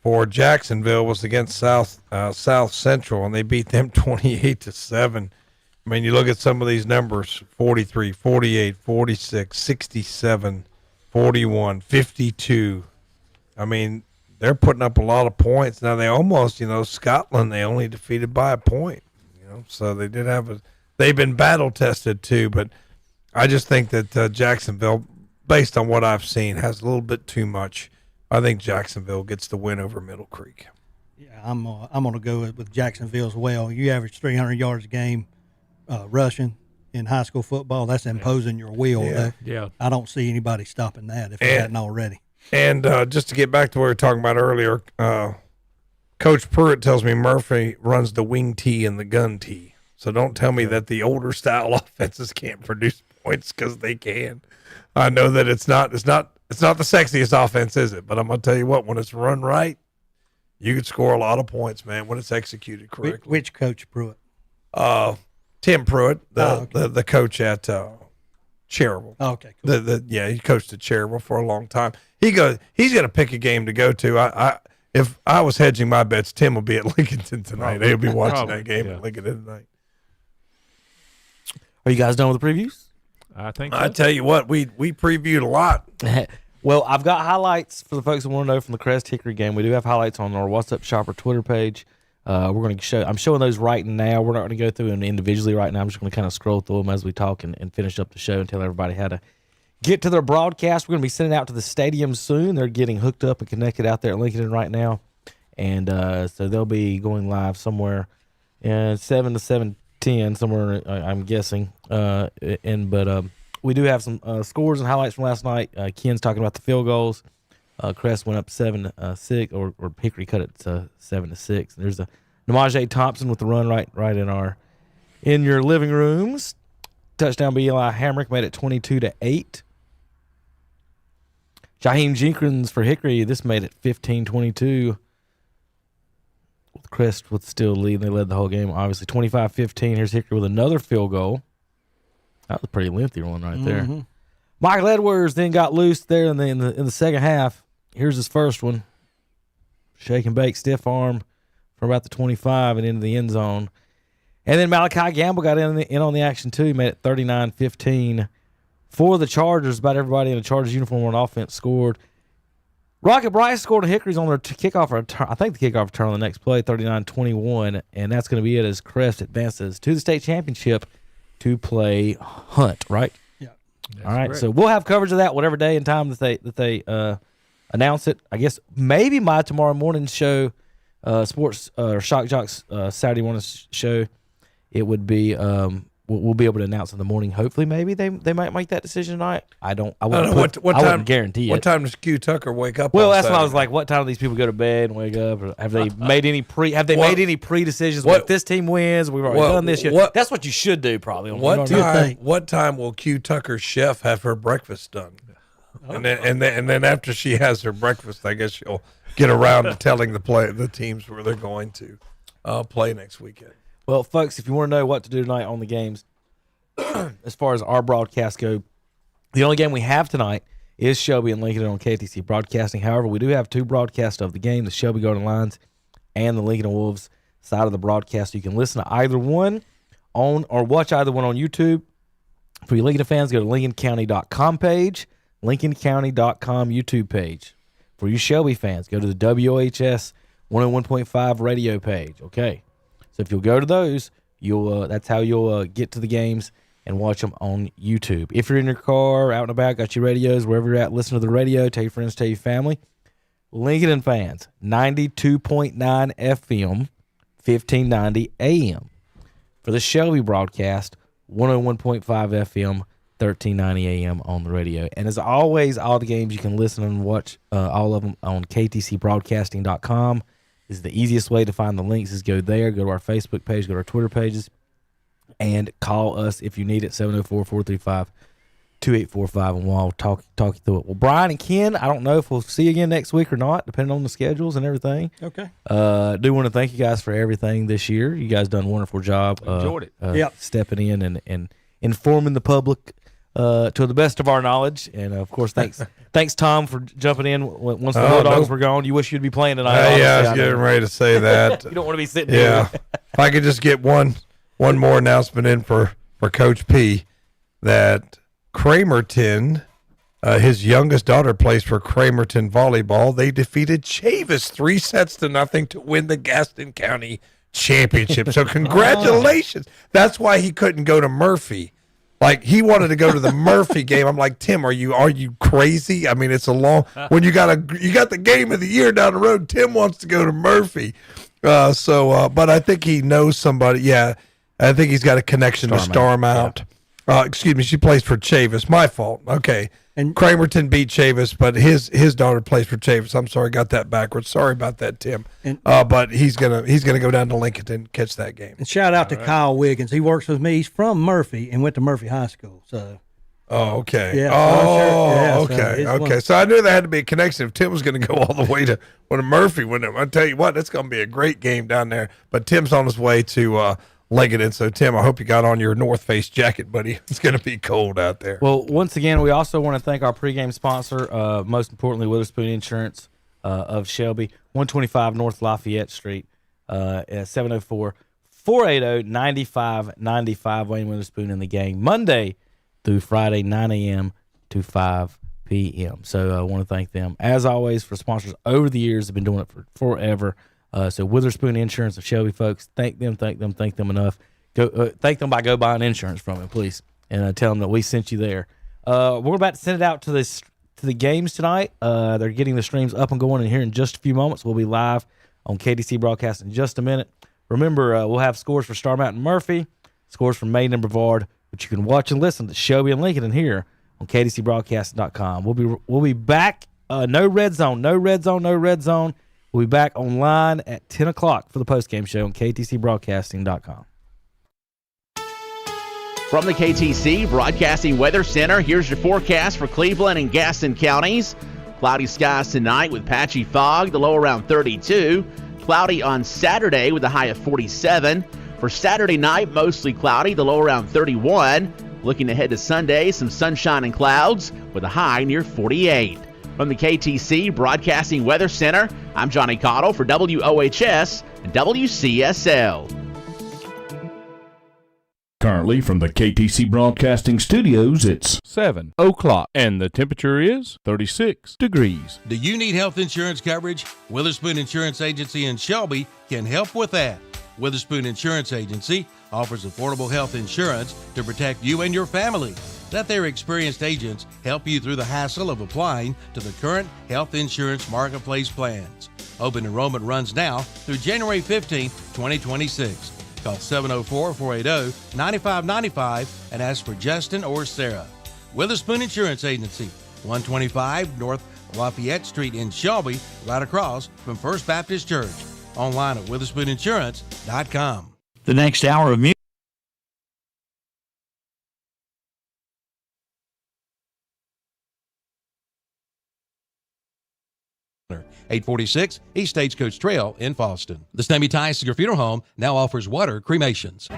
for Jacksonville was against South Central, and they beat them 28-7. I mean, you look at some of these numbers, 43, 48, 46, 67, 41, 52. I mean, they're putting up a lot of points. Now, they almost, Scotland, they only defeated by a point. So they did have they've been battle-tested too. But I just think that Jacksonville, based on what I've seen, has a little bit too much I think Jacksonville gets the win over Middle Creek. Yeah, I'm gonna go with Jacksonville as well. You average 300 yards a game rushing in high school football. That's imposing your will. Yeah. I don't see anybody stopping that if it hadn't already. And just to get back to what we were talking about earlier, Coach Pruitt tells me Murphy runs the wing tee and the gun tee. So don't tell me that the older style offenses can't produce points, because they can. I know that it's not the sexiest offense, is it? But I'm gonna tell you what, when it's run right, you can score a lot of points, man, when it's executed correctly. Which Coach Pruitt? Tim Pruitt, the coach at Cherryville. Oh, okay, cool. He coached at Cherryville for a long time. He's going to pick a game to go to. If I was hedging my bets, Tim will be at Lincolnton tonight. He'll be watching that game at Lincolnton tonight. Are you guys done with the previews? I think so. I tell you what, we previewed a lot. Well, I've got highlights for the folks who want to know from the Crest Hickory game. We do have highlights on our What's Up Shopper Twitter page. We're going to show. I'm showing those right now. We're not going to go through them individually right now. I'm just going to kind of scroll through them as we talk and finish up the show and tell everybody how to get to their broadcast. We're going to be sending out to the stadium soon. They're getting hooked up and connected out there at Lincoln right now, and so they'll be going live somewhere in 7 to 7:10 somewhere. I'm guessing. But we do have some scores and highlights from last night. Ken's talking about the field goals. Crest went up 7-6, or Hickory cut it to 7-6. There's a Namaje Thompson with the run right in your living rooms. Touchdown by Eli Hamrick made it 22-8. Jaheim Jenkins for Hickory, this made it 15-22. Crest with still lead. They led the whole game, obviously 25-15. Here's Hickory with another field goal. That was a pretty lengthy one right there. Michael Edwards then got loose there in the second half. Here's his first one. Shake and bake, stiff arm from about the 25 and into the end zone. And then Malachi Gamble got in on the action too. He made it 39-15 for the Chargers. About everybody in the Chargers uniform on offense scored. Rocket Bryce scored a Hickory's on their kickoff return. I think the kickoff return on the next play, 39-21. And that's going to be it as Crest advances to the state championship to play Hunt, right? That's all right, correct. so we'll have coverage of that whatever day and time that they announce it. I guess maybe my tomorrow morning show, sports or Shock Jocks Saturday morning show, it would be we'll be able to announce in the morning. Hopefully, maybe they might make that decision tonight. I wouldn't guarantee it. What time does Q Tucker wake up? Well, on that's Saturday? what I was like. What time do these people go to bed and wake up? Or have they made any made any pre decisions? If this team wins, we've already done this. That's what you should do, probably. What time will Q Tucker's chef have her breakfast done? And then after she has her breakfast, I guess she'll get around to telling the teams where they're going to play next weekend. Well, folks, if you want to know what to do tonight on the games, as far as our broadcast go, the only game we have tonight is Shelby and Lincoln on KTC Broadcasting. However, we do have two broadcasts of the game, the Shelby Golden Lions and the Lincoln Wolves side of the broadcast. You can listen to either one or watch either one on YouTube. For you Lincoln fans, go to LincolnCounty.com page, LincolnCounty.com YouTube page. For you Shelby fans, go to the WOHS 101.5 radio page. Okay. So if you'll go to those, that's how you'll get to the games and watch them on YouTube. If you're in your car, out and about, got your radios, wherever you're at, listen to the radio, tell your friends, tell your family. Lincoln fans, 92.9 FM, 1590 AM. For the Shelby broadcast, 101.5 FM, 1390 AM on the radio. And as always, all the games you can listen and watch all of them on ktcbroadcasting.com. is the easiest way to find the links. Is go there, go to our Facebook page, go to our Twitter pages, and call us if you need it, 704-435-2845, and we'll talk you through it. Well, Brian and Ken, I don't know if we'll see you again next week or not, depending on the schedules and everything. Okay. Do want to thank you guys for everything this year. You guys done a wonderful job. Enjoyed it. Stepping in and informing the public to the best of our knowledge. And, of course, thanks, Tom, for jumping in once the Bulldogs were gone. You wish you'd be playing tonight. Yeah, I was getting ready to say that. You don't want to be sitting here. If I could just get one more announcement in for Coach P, that Cramerton, his youngest daughter plays for Cramerton Volleyball. They defeated Chavis 3-0 to win the Gaston County Championship. So congratulations. That's why he couldn't go to Murphy. Like, he wanted to go to the Murphy game. I'm like, Tim, are you crazy? I mean, it's a long when you got the game of the year down the road. Tim wants to go to Murphy. But I think he knows somebody. Yeah, I think he's got a connection to Starmount. Yeah. Excuse me, she plays for Chavis. My fault. Okay. And Cramerton beat Chavis, but his daughter plays for Chavis. I'm sorry, got that backwards. Sorry about that, Tim. But he's gonna go down to Lincoln and catch that game. And shout out to Kyle Wiggins. He works with me. He's from Murphy and went to Murphy High School. So. Oh, okay. Yeah. Okay. So I knew there had to be a connection. If Tim was going to go all the way to Murphy, I tell you what, that's going to be a great game down there. But Tim's on his way to Leggett. So, Tim, I hope you got on your North Face jacket, buddy. It's going to be cold out there. Well, once again, we also want to thank our pregame sponsor, most importantly, Witherspoon Insurance of Shelby, 125 North Lafayette Street, at 704-480-9595. Wayne Witherspoon and the gang, Monday through Friday, 9 a.m. to 5 p.m. So I want to thank them, as always, for sponsors over the years. They've been doing it for forever. So Witherspoon Insurance of Shelby, folks, thank them enough. Thank them by go buying insurance from them, please, and tell them that we sent you there. We're about to send it out to the games tonight. They're getting the streams up and going in here in just a few moments. We'll be live on KTC Broadcast in just a minute. Remember, we'll have scores for Star Mountain Murphy, scores from Maiden and Brevard, but you can watch and listen to Shelby and Lincoln in here on KTCBroadcast.com. We'll be back. No red zone. We'll be back online at 10 o'clock for the postgame show on KTCBroadcasting.com. From the KTC Broadcasting Weather Center, here's your forecast for Cleveland and Gaston counties. Cloudy skies tonight with patchy fog, the low around 32. Cloudy on Saturday with a high of 47. For Saturday night, mostly cloudy, the low around 31. Looking ahead to Sunday, some sunshine and clouds with a high near 48. From the KTC Broadcasting Weather Center, I'm Johnny Cottle for WOHS and WCSL. Currently from the KTC Broadcasting Studios, it's 7 o'clock, and the temperature is 36 degrees. Do you need health insurance coverage? Witherspoon Insurance Agency in Shelby can help with that. Witherspoon Insurance Agency offers affordable health insurance to protect you and your family. Let their experienced agents help you through the hassle of applying to the current health insurance marketplace plans. Open enrollment runs now through January 15, 2026. Call 704-480-9595 and ask for Justin or Sarah. Witherspoon Insurance Agency, 125 North Lafayette Street in Shelby, right across from First Baptist Church. Online at WitherspoonInsurance.com. The next hour of music. .846 East Stagecoach Trail in Fallston. The Sammy Tysinger Funeral Home now offers water cremations.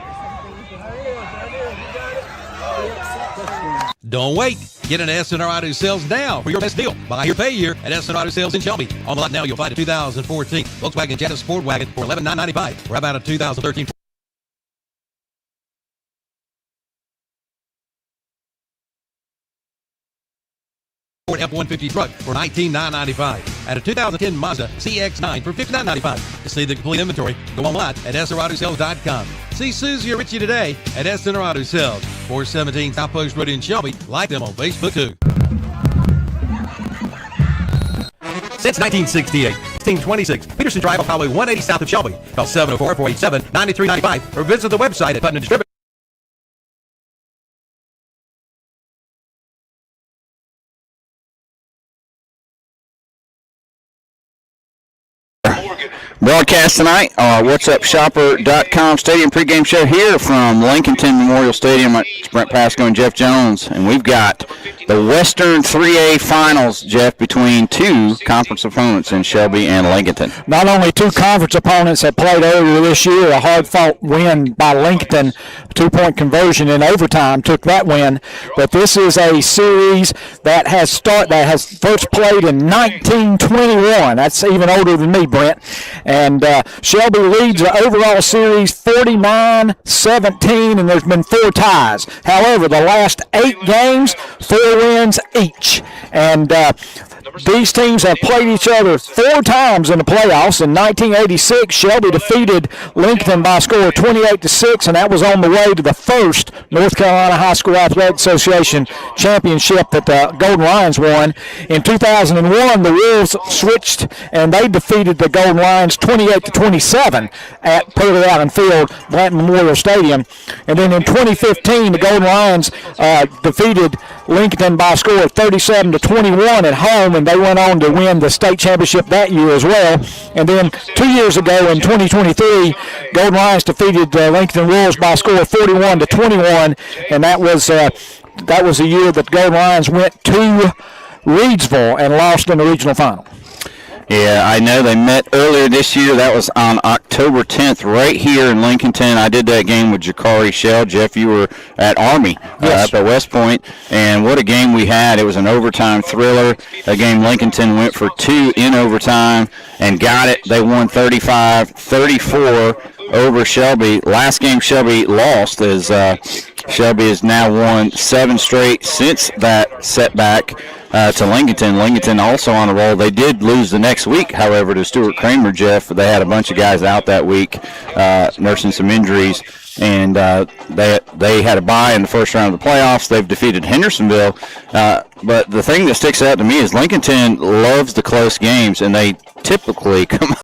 Don't wait. Get an SNR Auto Sales now for your best deal. Buy here, pay here at SNR Auto Sales in Shelby. On the lot now, you'll find a 2014 Volkswagen Jetta Sport Wagon for $11,995. Or how about a 2013 Ford F-150 truck for $19,995 and a 2010 Mazda CX-9 for $59,995. To see the complete inventory, go online at SNRAutoSales.com. See Susie or Richie today at SNR Auto Sales, 417 South Post Road in Shelby. Like them on Facebook too. Since 1968, 1626 Peterson Drive off Highway 180 south of Shelby. Call 704-487-9395 or visit the website at Putnam Distributor. Broadcast tonight, whatsupshopper.com stadium pregame show here from Lincolnton Memorial Stadium. It's Brent Pasco and Jeff Jones, and we've got the Western 3A Finals, Jeff, between two conference opponents in Shelby and Lincolnton. Not only two conference opponents that played earlier this year, a hard-fought win by Lincolnton, two-point conversion in overtime took that win, but this is a series that has first played in 1921. That's even older than me, Brent. And Shelby leads the overall series 49-17, and there's been 4 ties. However, the last 8 games, 4 wins each. And these teams have played each other 4 times in the playoffs. In 1986, Shelby defeated Lincoln by a score of 28-6, and that was on the way to the first North Carolina High School Athletic Association championship that the Golden Lions won. In 2001, the Wolves switched, and they defeated the Golden Lions 28-27 at Purdy Allen Field, Blanton Memorial Stadium. And then in 2015, the Golden Lions defeated Lincoln by a score of 37-21 at home, and they went on to win the state championship that year as well. And then 2 years ago in 2023, Golden Lions defeated Lincoln Wolves by a score of 41-21, and that was the year that Golden Lions went to Reedsville and lost in the regional final. Yeah, I know they met earlier this year. That was on October 10th right here in Lincolnton. I did that game with Jakari Shell. Jeff, you were at Army up at West Point, and what a game we had. It was an overtime thriller, a game Lincolnton went for 2 in overtime and got it. They won 35-34 over Shelby. Last game Shelby lost as Shelby has now won 7 straight since that setback to Lincolnton. Lincolnton also on a roll. They did lose the next week, however, to Stuart Kramer, Jeff. They had a bunch of guys out that week nursing some injuries, and they had a bye in the first round of the playoffs. They've defeated Hendersonville. But the thing that sticks out to me is Lincolnton loves the close games, and they typically come